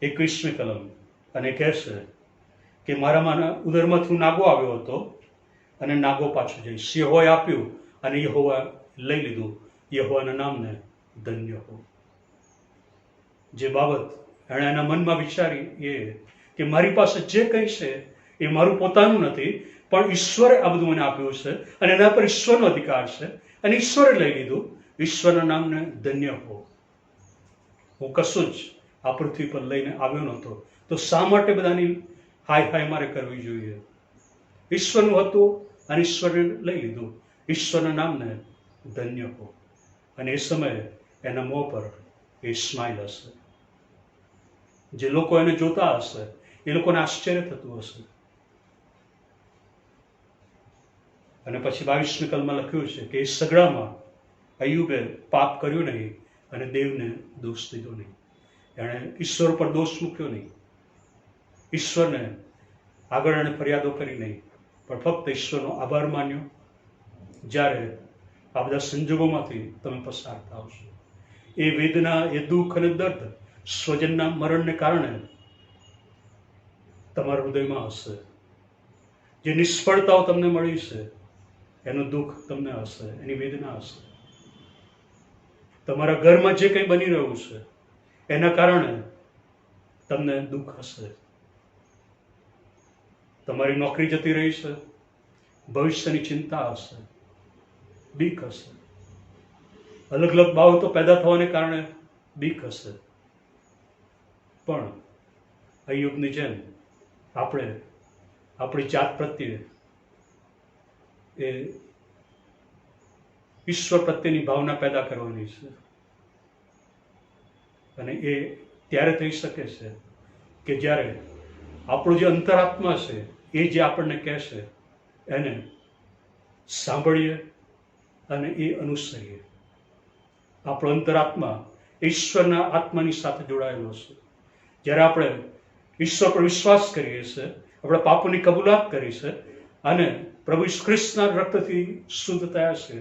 21મી કલમ, અને કહે છે કે મારામાં ઉદરમાંથી નાગો આવ્યો હતો અને નાગો પાછો જઈશ. યહોવાએ આપ્યું અને યહોવા લઈ લીધું, યહોવાના નામને ધન્ય હો. જે બાબત એણે એના મનમાં વિચારી એ કે મારી પાસે જે કંઈ છે એ મારું પોતાનું નથી, પણ ઈશ્વરે આ બધું મને આપ્યું છે અને એના પર ઈશ્વરનો અધિકાર છે અને ઈશ્વરે લઈ લીધું, ઈશ્વરના નામને ધન્ય હો. હું કશું જ આ પૃથ્વી પર લઈને આવ્યો નહોતો, તો શા માટે બધાની હાય હાય મારે કરવી જોઈએ? ઈશ્વરનું હતું અને ઈશ્વરે લઈ લીધું, ઈશ્વરના નામને ધન્ય હો. અને એ સમયે એના મોં પર એ સ્માઇલ હશે. જે લોકો એને જોતા હશે એ લોકોને આશ્ચર્ય થતું હશે. અને પછી 22મી કલમમાં લખ્યું છે કે એ સગડામાં અય્યુબે પાપ કર્યું નહીં અને દેવને દોષ દીધો નહીં. એણે ઈશ્વર પર દોષ મૂક્યો નહીં, ઈશ્વરને આગળ એણે ફરિયાદો કરી નહીં, પણ ફક્ત ઈશ્વરનો આભાર માન્યો. જ્યારે આ બધા સંજોગોમાંથી તમે પસાર થાવ છો, એ વેદના, એ દુઃખ અને દર્દ સ્વજનના મરણને કારણે તમારા હૃદયમાં હશે. જે નિષ્ફળતાઓ તમને મળી છે એનું દુઃખ તમને હશે, એની વેદના હશે. તમારા ઘરમાં જે કંઈ બની રહ્યું છે એના કારણે તમને દુઃખ હશે. તમારી નોકરી જતી રહી છે, ભવિષ્યની ચિંતા હશે, બીક હશે, અલગ અલગ બાબતો પેદા થવાને કારણે બીક હશે. પણ અય્યુબની જેમ આપણે આપણી જાત પ્રત્યે એ ઈશ્વર પ્રત્યેની ભાવના પેદા કરવાની છે. અને એ ત્યારે થઈ શકે છે કે જ્યારે આપણું જે અંતરાત્મા છે એ જે આપણને કહેશે એને સાંભળીએ અને એ અનુસરીએ. આપણો અંતરાત્મા ઈશ્વરના આત્માની સાથે જોડાયેલો છે. જ્યારે આપણે ઈશ્વર પર વિશ્વાસ કરીએ છીએ, આપણા પાપોની કબૂલાત કરી છે અને પ્રભુ ઈસુ ખ્રિસ્તના રક્તથી શુદ્ધ થયા છે,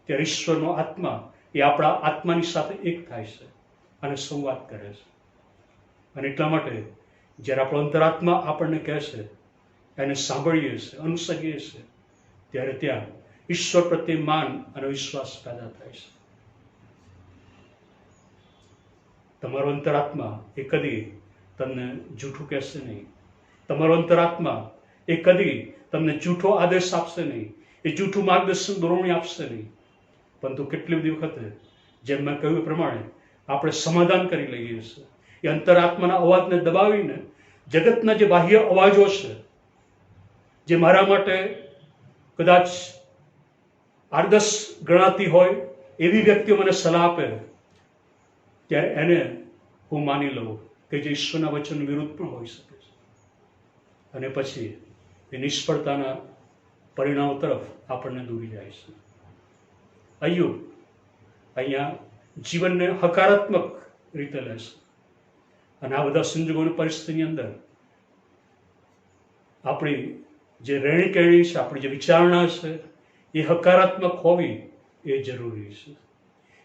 ત્યારે ઈશ્વરનો આત્મા એ આપણા આત્માની સાથે એક થાય છે અને સંવાદ કરે છે. અને એટલા માટે જ્યારે આપણો અંતરાત્મા આપણને કહેશે, એને સાંભળીએ છીએ, અનુસરીએ છીએ, ત્યારે ત્યાં ઈશ્વર પ્રત્યે માન અને વિશ્વાસ પેદા થાય છે. તમારો અંતરાત્મા એ કદી તમને જૂઠું કહેશે નહીં. તમારો અંતરાત્મા એ કદી તમને જૂઠો આદેશ આપશે નહીં, એ જૂઠું માર્ગદર્શન દોરવણી આપશે નહીં. પરંતુ કેટલી બધી વખતે જેમ મેં કહ્યું એ પ્રમાણે આપણે સમાધાન કરી લઈએ છીએ. એ અંતરાત્માના અવાજને દબાવીને જગતના જે બાહ્ય અવાજો છે, જે મારા માટે કદાચ આદર્શ ગણાતી હોય એવી વ્યક્તિઓ મને સલાહ આપે, ત્યારે એને હું માની લઉં કે જે ઈશ્વરના વચન વિરુદ્ધ પણ હોઈ શકે છે. અને પછી એ નિષ્ફળતાના પરિણામો તરફ આપણને દોરી જાય છે. અય્યુબ અહીંયા જીવનને હકારાત્મક રીતે લે છે અને આ બધા સંજોગોની પરિસ્થિતિની અંદર આપણી જે રહેણી કહેણી છે, આપણી જે વિચારણા છે, એ હકારાત્મક હોવી એ જરૂરી છે.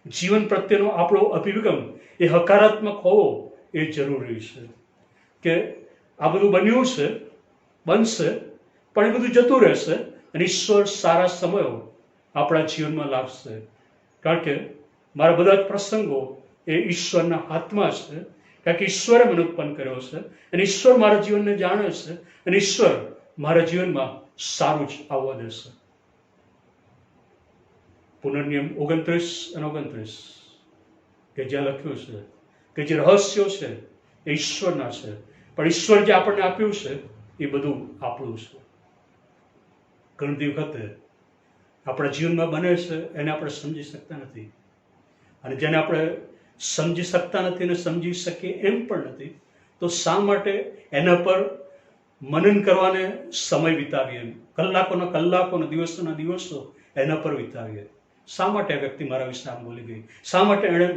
જીવન પ્રત્યેનો આપણો અભિગમ એ હકારાત્મક હોવો એ જરૂરી છે. કે આ બધું બન્યું છે, બનશે, પણ એ બધું જતું રહેશે અને ઈશ્વર સારા સમયો આપણા જીવનમાં લાવશે. કારણ કે મારા બધા જ પ્રસંગો એ ઈશ્વરના હાથમાં છે. કારણ કે ઈશ્વરે મને ઉત્પન્ન કર્યો છે અને ઈશ્વર મારા જીવનને જાણે છે અને ઈશ્વર મારા જીવનમાં સારું જ આવવા દેશે. પુનર્નિયમ 29 અને 29 કે જ્યાં લખ્યું છે કે જે રહસ્યો છે એ ઈશ્વરના છે, પણ ઈશ્વર જે આપણને આપ્યું છે એ બધું આપણું છે. ઘણી વખતે આપણા જીવનમાં બને છે એને આપણે સમજી શકતા નથી, અને જેને આપણે સમજી શકતા નથી અને સમજી શકીએ એમ પણ નથી, તો શા માટે એના પર મનન કરવાને સમય વિતાવીએ, કલાકોના કલાકો, દિવસોના દિવસો એના પર વિતાવીએ. શા માટે આ વ્યક્તિ મારા વિશે આમ બોલી ગઈ, શા માટે એણે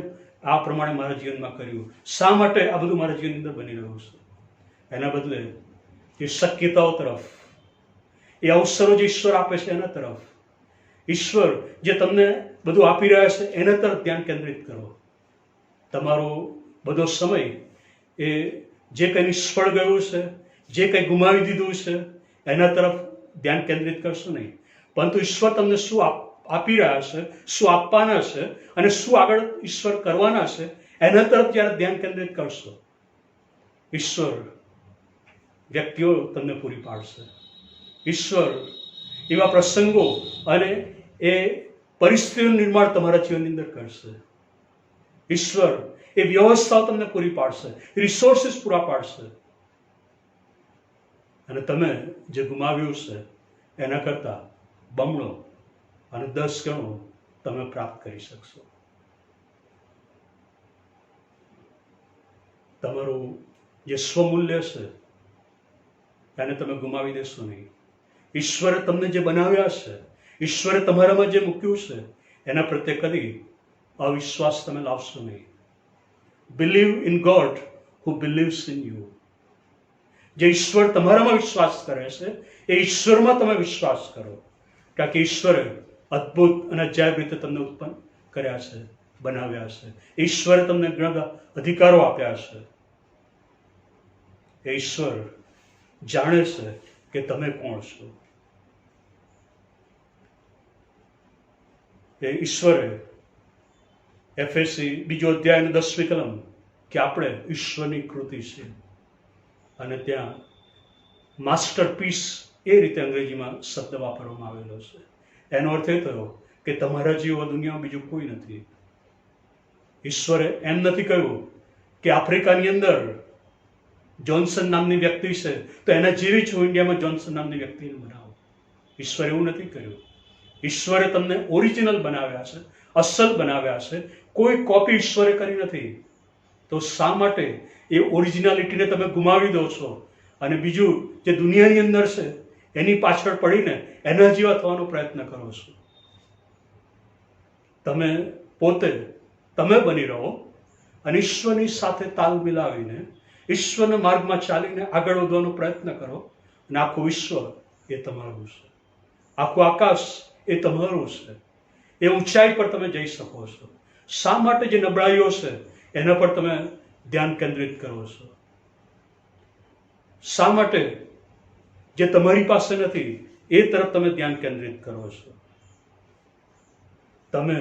આ પ્રમાણે મારા જીવનમાં કર્યું, શા માટે આ બધું મારા જીવનની અંદર બની રહ્યું છે? એના બદલે એ શક્યતાઓ તરફ, એ અવસરો જે ઈશ્વર આપે છે એના તરફ, ઈશ્વર જે તમને બધું આપી રહ્યા છે એના તરફ ધ્યાન કેન્દ્રિત કરો. તમારો બધો સમય એ જે કંઈ નિષ્ફળ ગયું છે, જે કંઈ ગુમાવી દીધું છે એના તરફ ધ્યાન કેન્દ્રિત કરશો નહીં, પરંતુ ઈશ્વર તમને શું આપી રહ્યા છે, શું આપવાના છે અને શું આગળ ઈશ્વર કરવાના છે એના તરફ જ્યારે ધ્યાન કેન્દ્રિત કરશો, ઈશ્વર વ્યક્તિઓ તમને પૂરી પાડશે. ઈશ્વર એવા પ્રસંગો અને એ પરિસ્થિતિનું નિર્માણ તમારા જીવનની અંદર કરશે. ઈશ્વર એ વ્યવસ્થાઓ તમને પૂરી પાડશે, રિસોર્સિસ પૂરા પાડશે, અને તમે જે ગુમાવ્યું છે એના કરતાં બમણો અને 10 ગણો તમે પ્રાપ્ત કરી શકશો. તમારું જે સ્વમૂલ્ય છે એને તમે ગુમાવી દેશો નહીં. ઈશ્વરે તમને જે બનાવ્યા છે, ઈશ્વરે તમારામાં જે મૂક્યું છે એના પ્રત્યે કદી અવિશ્વાસ તમે લાવશો નહીં. Believe in God who believes in you. જે ઈશ્વર તમારામાં વિશ્વાસ કરે છે એ ઈશ્વરમાં તમે વિશ્વાસ કરો, કારણ કે ઈશ્વરે અદ્ભુત અને અજાયબ રીતે તમને ઉત્પન્ન કર્યા છે, બનાવ્યા છે. ઈશ્વરે તમને ઘણા અધિકારો આપ્યા છે. એ ઈશ્વર જાણે છે કે તમે કોણ છો. એ ઈશ્વરે એફએસી 2 અધ્યાય અને 10મી કલમ કે આપણે ઈશ્વરની કૃતિ છે, અને ત્યાં માસ્ટરપીસ એ રીતે અંગ્રેજીમાં શબ્દ વાપરવામાં આવેલો છે. એનો અર્થ એ થયો કે તમારા જેવો દુનિયામાં બીજું કોઈ નથી. ઈશ્વરે એમ નથી કહ્યું કે આફ્રિકાની અંદર જોન્સન નામની વ્યક્તિ છે તો એના જેવી જ હું ઇન્ડિયામાં જોન્સન નામની વ્યક્તિને બનાવો. ઈશ્વરે એવું નથી કર્યું. ઈશ્વરે તમને ઓરિજિનલ બનાવ્યા છે, અસલ બનાવ્યા છે. કોઈ કોપી ઈશ્વરે કરી નથી. તો શા માટે એ ઓરિજિનાલિટીને તમે ગુમાવી દો છો અને બીજું જે દુનિયાની અંદર છે એની પાછળ પડીને એના જેવા થવાનો પ્રયત્ન કરો છો? તમે પોતે તમે બની રહો અને ઈશ્વરની સાથે તાલ મિલાવીને ઈશ્વરના માર્ગમાં ચાલીને આગળ વધવાનો પ્રયત્ન કરો અને આખું વિશ્વ એ તમારું છે, આખું આકાશ એ તમારું છે. એ ઊંચાઈ પર તમે જઈ શકો છો. શા માટે જે નબળાઈઓ છે એના પર તમે ધ્યાન કેન્દ્રિત કરો છો? શા માટે જે તમારી પાસે નથી એ તરફ તમે ધ્યાન કેન્દ્રિત કરો છો? તમે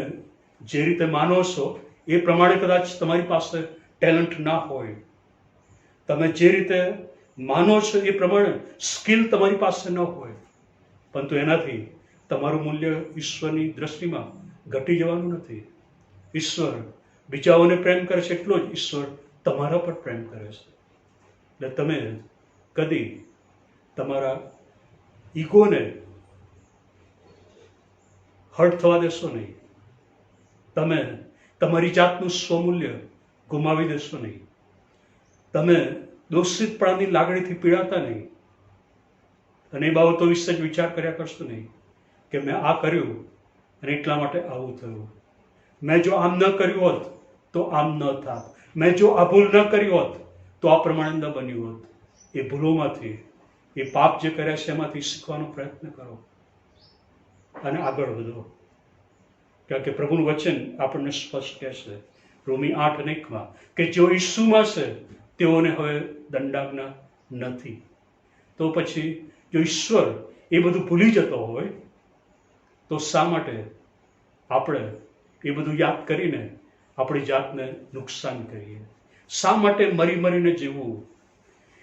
જે રીતે માનો છો એ પ્રમાણે કદાચ તમારી પાસે ટેલેન્ટ ના હોય. તમે જે રીતે માનો છો એ પ્રમાણે સ્કિલ તમારી પાસે ન હોય, પરંતુ એનાથી તમારું મૂલ્ય ઈશ્વરની દ્રષ્ટિમાં ઘટી જવાનું નથી. ઈશ્વર બીજાઓને પ્રેમ કરે છે એટલો જ ઈશ્વર તમારા પર પ્રેમ કરે છે. એટલે તમે કદી તમારા ઈગોને હર્ટ થવા દેશો નહીં. તમે તમારી જાતનું સ્વમૂલ્ય ગુમાવી દેશો નહીં. તમે દોષિતપણાની લાગણીથી પીડાતા નહીં અને એ બાબતો વિશે જ વિચાર કર્યા કરશો નહીં કે મેં આ કર્યું અને એટલા માટે આવું થયું. મેં જો આમ ન કર્યું હોત તો આમ ન થાત. મેં જો આ ભૂલ ન કરી હોત તો આ પ્રમાણે ન બન્યું હોત. એ ભૂલોમાંથી, એ પાપ જે કર્યા છે એમાંથી શીખવાનો પ્રયત્ન કરો અને આગળ વધો. કારણ કે પ્રભુનું વચન આપણને સ્પષ્ટ કહે છે રોમી 8:1 કે જેઓ ઈસુમાં છે તેઓને હવે દંડાજ્ઞા નથી. તો પછી જો ઈશ્વર એ બધું ભૂલી જતો હોય તો શા માટે આપણે એ બધું યાદ કરીને આપણી જાતને નુકસાન કરીએ? શા માટે મરી મરીને જીવવું?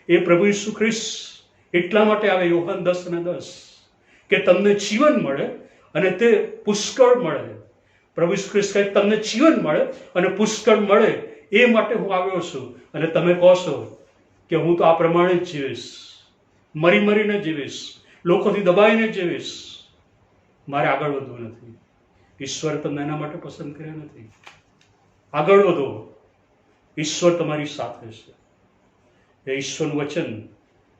એ પ્રભુ ઈસુ ખ્રિસ્ત એટલા માટે આવે યોહાન 10:10 કે તમને જીવન મળે અને તે પુષ્કળ મળે. પ્રભુ ઈસુ ખ્રિસ્ત કહે તમને જીવન મળે અને પુષ્કળ મળે એ માટે હું આવ્યો છું. અને તમે કહો છો કે હું તો આ પ્રમાણે જ જીવીશ, મરી મરીને જીવીશ, લોકોથી દબાઈને જીવીશ, મારે આગળ વધવું નથી. ઈશ્વર તમને એના માટે પસંદ કર્યા નથી. આગળ વધો, ઈશ્વર તમારી સાથે છે. એ ઈશ્વરનું વચન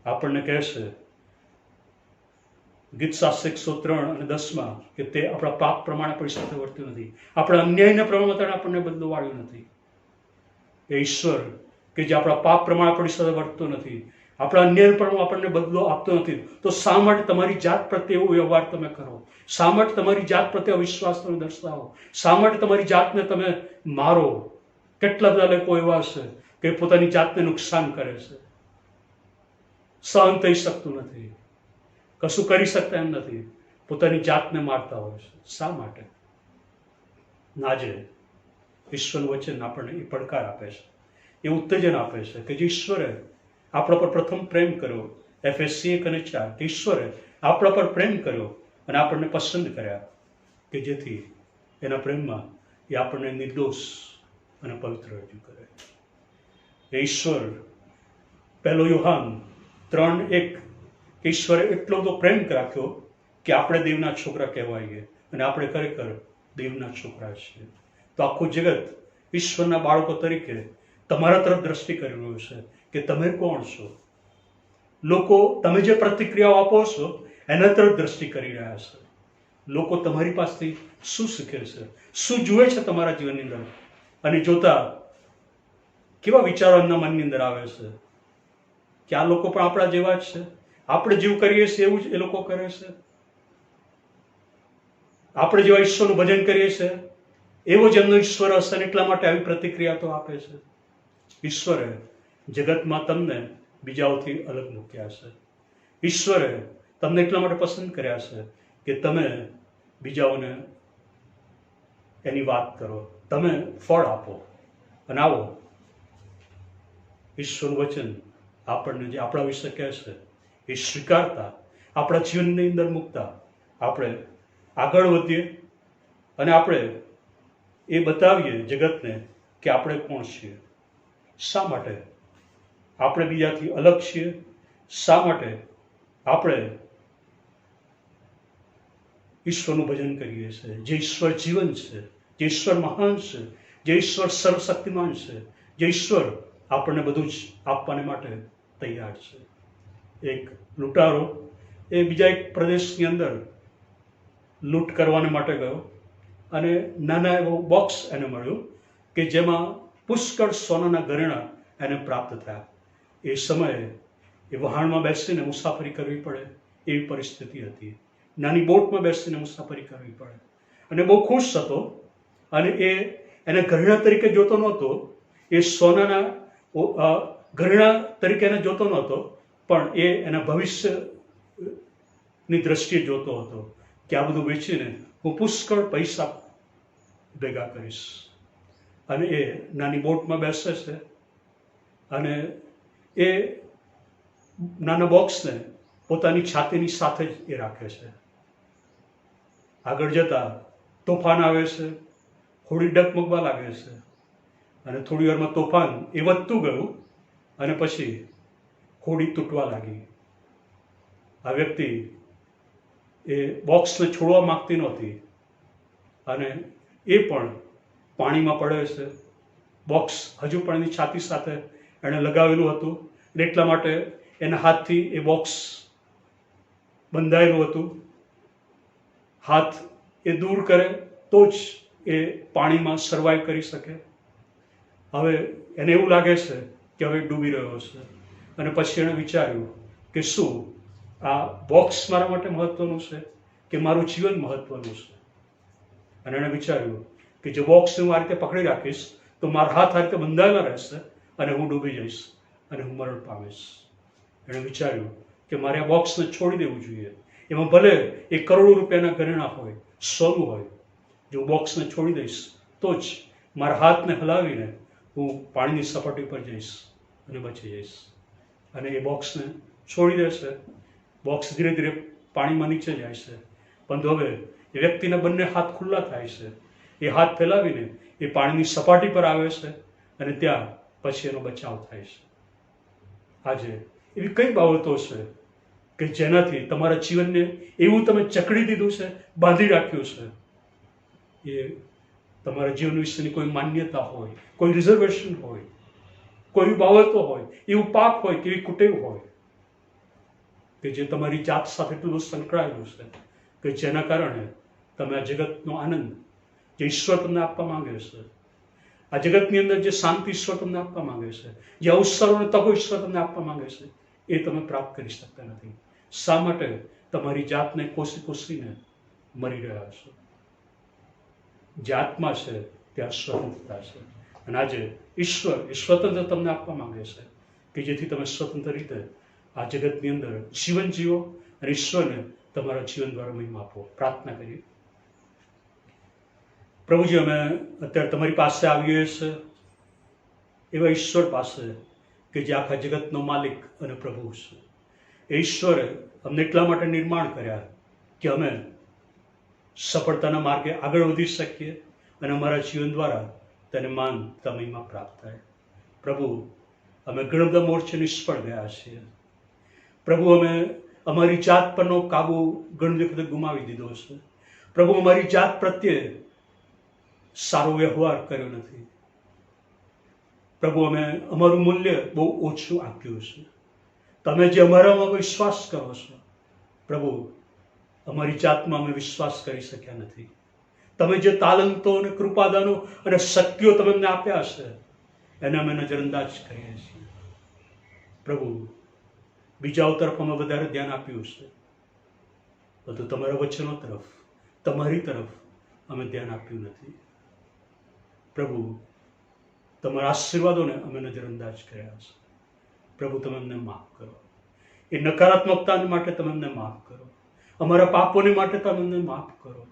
આપણને કહે છે ગીત 103:10 કે તે આપણા પાપ પ્રમાણે આપણી સાથે વર્ત્યું નથી, આપણા અન્યાયના પ્રમાણે આપણને બદલો વાળ્યું નથી. એ ઈશ્વર કે જે આપણા પાપ પ્રમાણે આપણી સાથે વર્તતો નથી, આપણા અન્યાય પ્રમાણે આપણને બદલો આપતો નથી, તો શા માટે તમારી જાત પ્રત્યે એવો વ્યવહાર તમે કરો? શા માટે તમારી જાત પ્રત્યે અવિશ્વાસ તમે દર્શાવો? શા માટે તમારી જાતને તમે મારો? કેટલા બધા લોકો એવા છે કે પોતાની જાતને નુકસાન કરે છે, સહન થઈ શકતું નથી, કશું કરી શકતા એમ નથી, પોતાની જાતને મારતા હોય છે. શા માટે? આજે ઈશ્વરનું વચન આપણને એ પડકાર આપે છે, એ ઉત્તેજન આપે છે કે જે ઈશ્વરે આપણા પર પ્રથમ પ્રેમ કર્યો. એફએસસી 1:4 કે ઈશ્વરે આપણા પર પ્રેમ કર્યો અને આપણને પસંદ કર્યા કે જેથી એના પ્રેમમાં એ આપણને નિર્દોષ અને પવિત્ર રજૂ કરે. એ ઈશ્વર 1 યોહાન 3:1 કે ઈશ્વરે એટલો બધો પ્રેમ રાખ્યો કે આપણે દેવના છોકરા કહેવાઈએ અને આપણે ખરેખર દેવના છોકરા છીએ. તો આખું જગત ઈશ્વરના બાળકો તરીકે તમારા તરફ દ્રષ્ટિ કરી રહ્યું છે કે તમે કોણ છો. લોકો તમે જે પ્રતિક્રિયાઓ આપો છો એના તરફ દ્રષ્ટિ કરી રહ્યા છે. લોકો તમારી પાસેથી શું શીખે છે, શું જુએ છે તમારા જીવનની અંદર, અને જોતા કેવા વિચારો એમના મનની અંદર આવે છે કે આ લોકો પણ આપણા જેવા જ છે, આપણે જેવું કરીએ છીએ એવું જ એ લોકો કરે છે, આપણે જેવા ઈશ્વરનું ભજન કરીએ છીએ એવો જ એમનો ઈશ્વર હશે, એટલા માટે આવી પ્રતિક્રિયા તો આપે છે. ઈશ્વરે જગતમાં તમને બીજાઓથી અલગ મૂક્યા છે. ઈશ્વરે તમને એટલા માટે પસંદ કર્યા છે કે તમે બીજાઓને એની વાત કરો, તમે ફળ આપો. અને આવો ઈશ્વરનું વચન આપણને જે આપણા વિશે કહે છે એ સ્વીકારતા, આપણા જીવનની અંદર મૂકતા આપણે આગળ વધીએ અને આપણે એ બતાવીએ જગતને કે આપણે કોણ છીએ, શા માટે આપણે બીજાથી અલગ છીએ, શા માટે આપણે ઈશ્વરનું ભજન કરીએ છીએ, જે ઈશ્વર જીવન છે, જે ઈશ્વર મહાન છે, જે ઈશ્વર સર્વશક્તિમાન છે, જે ઈશ્વર આપણને બધું જ આપવાને માટે તૈયાર છે. એક લૂંટારો એ બીજા એક પ્રદેશની અંદર લૂંટ કરવાને માટે ગયો અને નાના એવો બોક્સ એને મળ્યું કે જેમાં પુષ્કળ સોનાના ઘરેણાં એને પ્રાપ્ત થયા. એ સમયે એ વહાણમાં બેસીને મુસાફરી કરવી પડે એવી પરિસ્થિતિ હતી. નાની બોટમાં બેસીને મુસાફરી કરવી પડે અને બહુ ખુશ હતો અને એને ઘરેણા તરીકે જોતો નહોતો, એ સોનાના ઘરેણા તરીકે એને જોતો નહોતો, પણ એ એના ભવિષ્યની દ્રષ્ટિએ જોતો હતો કે આ બધું વેચીને હું પુષ્કળ પૈસા ભેગા કરીશ. અને એ નાની બોટમાં બેસે છે અને એ નાના બોક્સને પોતાની છાતીની સાથે જ એ રાખે છે. આગળ જતા તોફાન આવે છે, હોડી ડગમગવા લાગે છે અને થોડી વારમાં તોફાન એ વધતું ગયું અને પછી હોડી તૂટવા લાગી. આ વ્યક્તિ એ બોક્સને છોડવા માંગતી નહોતી અને એ પણ પાણીમાં પડે છે. બોક્સ હજુ પણ એની છાતી સાથે એણે લગાવેલું હતું અને એટલા માટે એના હાથથી એ બોક્સ બંધાયેલું હતું. હાથ એ દૂર કરે તો જ એ પાણીમાં સર્વાઈવ કરી શકે. હવે એને એવું લાગે છે કે હવે ડૂબી રહ્યો છે અને પછી એણે વિચાર્યું કે શું આ બોક્સ મારા માટે મહત્વનું છે કે મારું જીવન મહત્વનું છે. અને એણે વિચાર્યું કે જો બોક્સને હું આ રીતે પકડી રાખીશ તો મારા હાથ આ રીતે બંધાયેલા રહેશે અને હું ડૂબી જઈશ અને હું મરણ પામીશ. એણે વિચાર્યું કે મારે આ બોક્સને છોડી દેવું જોઈએ. એમાં ભલે એ કરોડો રૂપિયાના ઘરેણાં હોય, સોનું હોય, જો હું બોક્સને છોડી દઈશ તો જ મારા હાથને હલાવીને હું પાણીની સપાટી પર જઈશ અને બચી જઈશ. અને એ બોક્સને છોડી દેશે. બોક્સ ધીરે ધીરે પાણીમાં નીચે જાય છે, પરંતુ હવે એ વ્યક્તિના બંને હાથ ખુલ્લા થાય છે. એ હાથ ફેલાવીને એ પાણીની સપાટી પર આવે છે અને ત્યાં પછી એનો બચાવ થાય છે. આજે એવી કઈ બાબતો છે કે જેનાથી તમારા જીવનને એવું તમે ચકડી દીધું છે, બાંધી રાખ્યું છે. એ તમારા જીવન વિશેની કોઈ માન્યતા હોય, કોઈ રિઝર્વેશન હોય, કોઈ બાબતો હોય, એવું પાપ હોય કે એવી કુટેવ હોય કે જે તમારી જાત સાથે એટલું સંકળાયેલું છે કે જેના કારણે તમે આ જગતનો આનંદ જે ઈશ્વર તમને આપવા માંગે છે, આ જગતની અંદર જે શાંતિ ઈશ્વર તમને આપવા માંગે છે, જે અવસરો અને તકો ઈશ્વર તમને આપવા માંગે છે, એ તમે પ્રાપ્ત કરી શકતા નથી. શા માટે? તમારી જાતને કોસીને મરી રહ્યા છો. જે આત્મા છે ત્યાં સ્વતંત્રતા છે અને આજે ઈશ્વર એ સ્વતંત્ર તમને આપવા માંગે છે કે જેથી તમે સ્વતંત્ર રીતે આ જગતની અંદર જીવન જીવો અને ઈશ્વરને તમારા જીવન દ્વારા મહિમા આપો. પ્રાર્થના કરીએ. પ્રભુજી, અમે અત્યારે તમારી પાસે આવીએ છીએ એવા ઈશ્વર પાસે કે જે આખા જગતનો માલિક અને પ્રભુ છે. એ ઈશ્વરે અમને એટલા માટે નિર્માણ કર્યા કે અમે સફળતાના માર્ગે આગળ વધી શકીએ અને અમારા જીવન દ્વારા તેને માન મહિમા પ્રાપ્ત થાય. પ્રભુ, અમે ઘણા બધા મોરચે નિષ્ફળ ગયા છીએ. પ્રભુ, અમે અમારી જાત પરનો કાબુ ઘણી વખતે ગુમાવી દીધો છે. પ્રભુ, અમારી જાત પ્રત્યે સારો વ્યવહાર કર્યો નથી. પ્રભુ, અમે અમારું મૂલ્ય બહુ ઓછું આપ્યું છે. તમે જે અમારામાં વિશ્વાસ કરો છો પ્રભુ, અમારી જાતમાં અમે વિશ્વાસ કરી શક્યા નથી. તમે જે તાલંતો અને કૃપાદાનો અને શક્તિઓ તમે અમને આપ્યા છે એને અમે નજરઅંદાજ કરીએ છીએ. પ્રભુ, બીજાઓ તરફ અમે વધારે ધ્યાન આપ્યું છે, બધું તમારા વચનો તરફ, તમારી તરફ અમે ધ્યાન આપ્યું નથી. પ્રભુ, તમારા આશીર્વાદોને અમે નજરઅંદાજ કર્યા છે. પ્રભુ, તમે અમને માફ કરો. એ નકારાત્મકતા માટે તમે અમને માફ કરો. અમારા પાપોને માટે તમે અમને માફ કરો.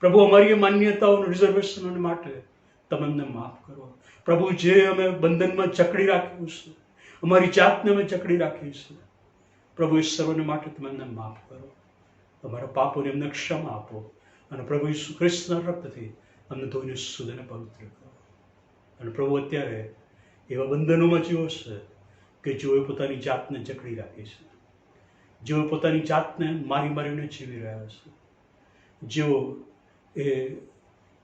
પ્રભુ, અમારી એ માન્યતાઓ રિઝર્વેશનોને માટે તમે અમને માફ કરો. પ્રભુ, જે અમે બંધનમાં જકડી રાખ્યું છે, અમારી જાતને અમે જકડી રાખી છે, પ્રભુ એ સર્વને માટે તમે અમને માફ કરો. તમારા પાપોને અમને ક્ષમા આપો અને પ્રભુ ઈસુ ખ્રિસ્તના રક્તથી અમને ધોઈને શુદ્ધ અને પવિત્ર કરો. અને પ્રભુ, અત્યારે એવા બંધનોમાં જેઓ છે કે જેઓએ પોતાની જાતને જકડી રાખી છે, જેઓ પોતાની જાતને મારીને જીવી રહ્યા છે, જેઓ એ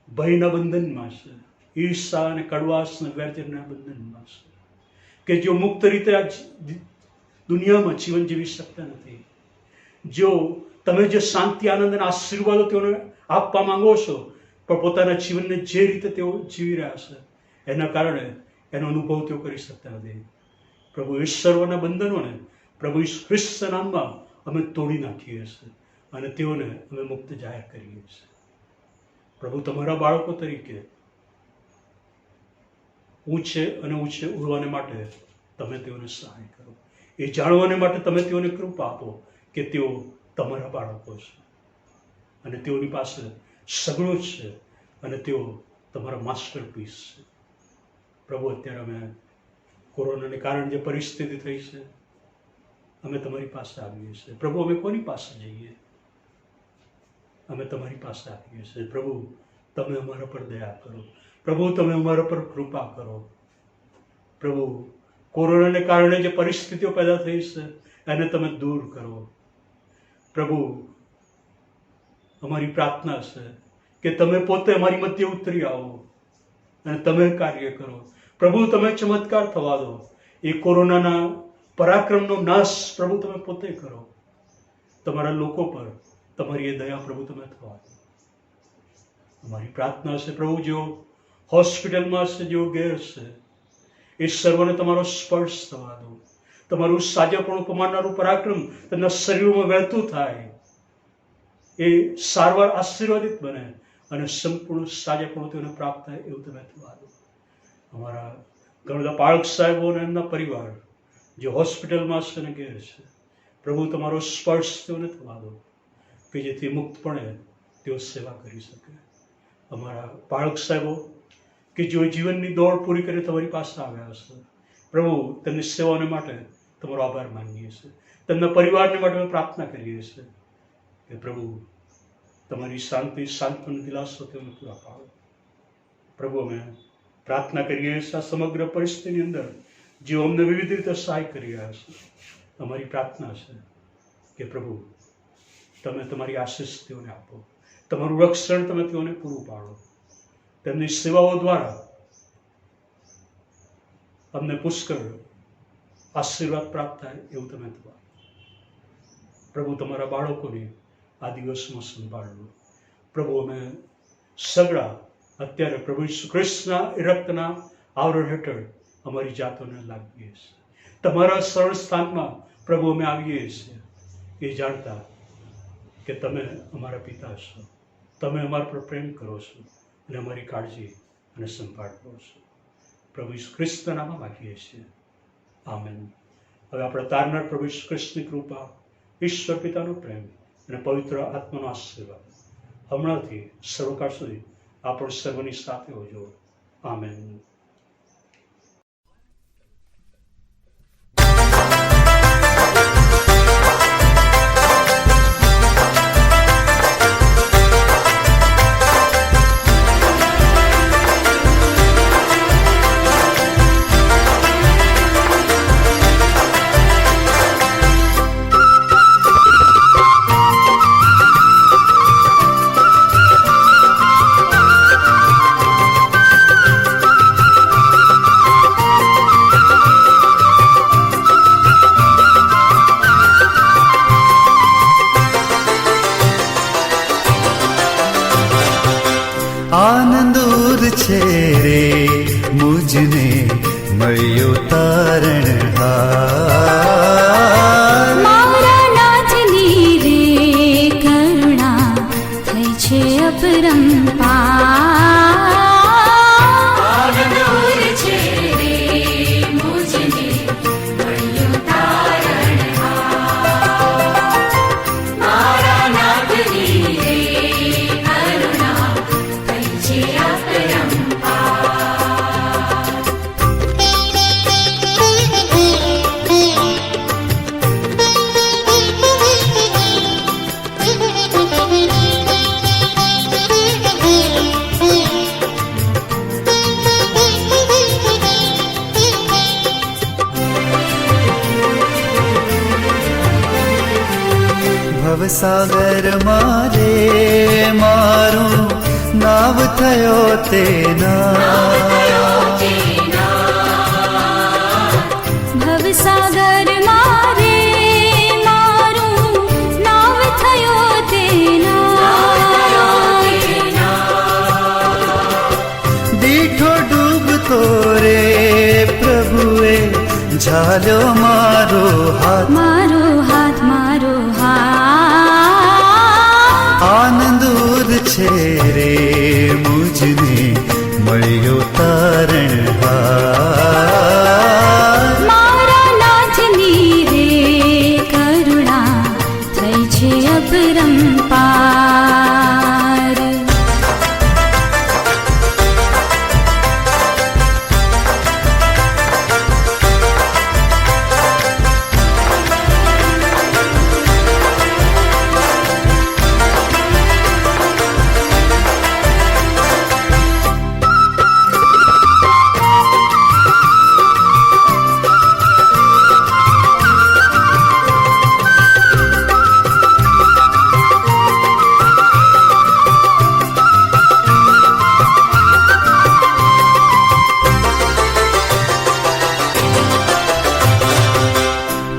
ભયના બંધનમાં છે, ઈર્ષા અને કડવાશ અને વ્યર્થના બંધનમાં છે, કે જેઓ મુક્ત રીતે આ દુનિયામાં જીવન જીવી શકતા નથી, જેઓ તમે જે શાંતિ, આનંદ અને આશીર્વાદો તેઓને આપવા માંગો છો, પણ પોતાના જીવનને જે રીતે તેઓ જીવી રહ્યા છે એના કારણે એનો અનુભવ તેઓ કરી શકતા નથી. પ્રભુ એ સર્વના બંધનોને પ્રભુ ઈસુ ખ્રિસ્તના નામમાં અમે તોડી નાખીએ છીએ અને તેઓને અમે મુક્ત જાહેર કરીએ છીએ. પ્રભુ, તમારા બાળકો તરીકે ઊંચે અને ઊંચે ઉડવાને માટે તમે તેઓને સહાય કરો. એ જાણવાને માટે તમે તેઓને કૃપા આપો કે તેઓ તમારા બાળકો છે અને તેઓની પાસે સગડો છે અને તેઓ તમારા માસ્ટરપીસ છે. પ્રભુ, અત્યારે અમે કોરોનાને કારણે જે પરિસ્થિતિ થઈ છે, અમે તમારી પાસે આવીએ છીએ. પ્રભુ, અમે કોની પાસે જઈએ? અમે તમારી પાસે આવીએ છીએ. પ્રભુ, તમે અમારા પર દયા કરો. પ્રભુ, તમે અમારા પર કૃપા કરો. પ્રભુ, કોરોનાને કારણે જે પરિસ્થિતિઓ પેદા થઈ છે એને તમે દૂર કરો. પ્રભુ, અમારી પ્રાર્થના છે કે તમે પોતે અમારી મધ્ય ઉતરી આવો અને તમે કાર્ય કરો. પ્રભુ, તમે ચમત્કાર થવા દો. એ કોરોનાના પરાક્રમનો નાશ પ્રભુ તમે પોતે કરો. તમારા લોકો પર તમારી એ દયા પ્રભુ તમે થવા દો. અમારી પ્રાર્થના છે પ્રભુ, જેઓ હોસ્પિટલમાં છે, જેઓ ઘેર છે, એ સર્વને તમારો સ્પર્શ થવા દો. તમારું સાજાપણું પમાડનારું પરાક્રમ તેમના શરીરોમાં વહેતું થાય. એ સારવાર આશીર્વાદિત બને અને સંપૂર્ણ સાજાપણું તેઓને પ્રાપ્ત થાય એવું તમે થવા દો. અમારા ઘણા બધા પાળક સાહેબો અને એમના પરિવાર જે હોસ્પિટલમાં છે અને ઘેર છે, પ્રભુ, તમારો સ્પર્શ તેઓને થવા દો કે જેથી મુક્તપણે તેઓ સેવા કરી શકે. અમારા પાળક સાહેબો કે જેઓ જીવનની દોડ પૂરી કરીને તમારી પાસે આવ્યા છે, પ્રભુ, તેમની સેવાને માટે તમારો આભાર માનીએ છીએ. તેમના પરિવારને માટે અમે પ્રાર્થના કરીએ છીએ કે પ્રભુ, તમારી શાંતિ, સાંત્વન, દિલાસો તેમને પૂરા પાડો. પ્રભુ, અમે પ્રાર્થના કરીએ છીએ આ સમગ્ર પરિસ્થિતિની અંદર જેઓ અમને વિવિધ રીતે સહાય કરી રહ્યા છે. અમારી પ્રાર્થના છે કે પ્રભુ, તમે તમારી આશીષ તેઓને આપો. તમારું રક્ષણ તમે તેઓને પૂરું પાડો. તેમની સેવાઓ દ્વારા અમને પુષ્કળ આશીર્વાદ પ્રાપ્ત થાય એવું તમે થવા. પ્રભુ, તમારા બાળકોની આ દિવસમાં સંભાળ લો. પ્રભુ, અમે સગડા અત્યારે પ્રભુ ઈસુ ખ્રિસ્તના રક્તના આવરણ હેઠળ અમારી જાતોને લાવીએ છીએ. તમારા સરળ સ્થાનમાં પ્રભુ અમે આવીએ છીએ એ જાણતા કે તમે અમારા પિતા છો, તમે અમારા પર પ્રેમ કરો છો અને અમારી કાળજી અને સંભાળ કરો છો. પ્રભુ ઈસુ ખ્રિસ્તના નામમાં માગીએ છીએ. આમેન. હવે આપણે તારનાર પ્રભુ ઈસુ ખ્રિસ્તની કૃપા, ઈશ્વર પિતાનો પ્રેમ અને પવિત્ર આત્માનો આશીર્વાદ હમણાંથી સર્વકાળ સુધી આપણે સર્વની સાથે હોજો. આમેન. આનંદૂર છે રે મુજને મળ્યો તારણહાર. મારા નાથની રે કરુણા થઈ છે અપરંપાર. આનંદૂર છે રે મુજને મળ્યો તારણહાર. મારા નાથની રે કરુણા થઈ છે અપરંપાર. ભવસાગર મારે મારું નાવ થયો તેના ભવસાગર મારે મારું નાવ થયો તેના દીઠો ડૂબતો રે પ્રભુએ ઝાલ્યો મારો હાથ મારો હાથ મારો હાથ આનંદ ઉર છે રે મુજને મળ્યો તારણહાર મારા નાથની રે કરુણા થઈ છે અપરંપાર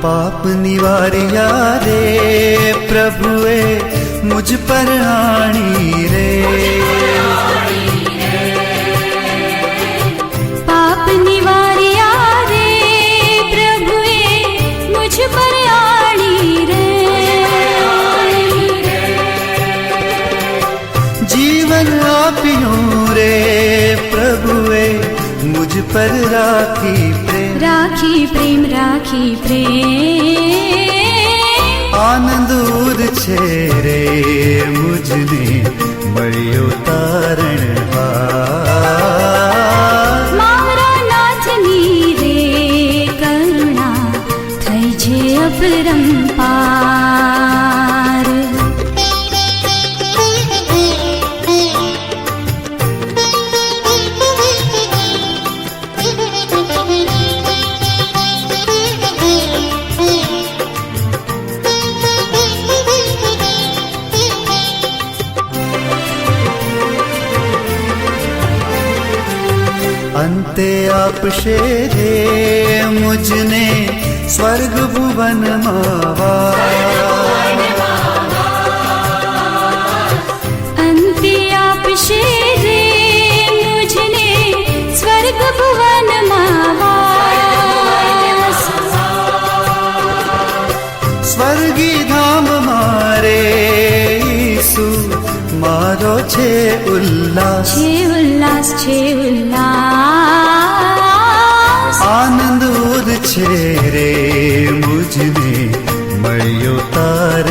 પાપ નિવાર્યા રે પ્રભુએ મુજ પર આણી રે પાપ નિવાર્યા રે પ્રભુએ મુझ પર આણી રે જીવન આપ્યું રે પ્રભુએ મુજ પર રાખી પ્રેમ રાખી પ્રેમ રાખી પ્રેમ આનંદ ઉર છે રે મુજને મળ્યો તારણહાર મારા નાથની રે કરુણા થઈ છે અપરંપાર અંતે આપશે રે મુજને સ્વર્ગ ભુવનમાં અંતે આપશે રે મુझने સ્વર્ગ ભુવનમાં વાસ સ્વર્ગી ધામ મારે ઈસુ મારો છે ઉલ્લાસ છે ઉલ્લાસ છે ઉલ્લાસ આનંદ ઉર છે રે મુજને મળ્યો તાર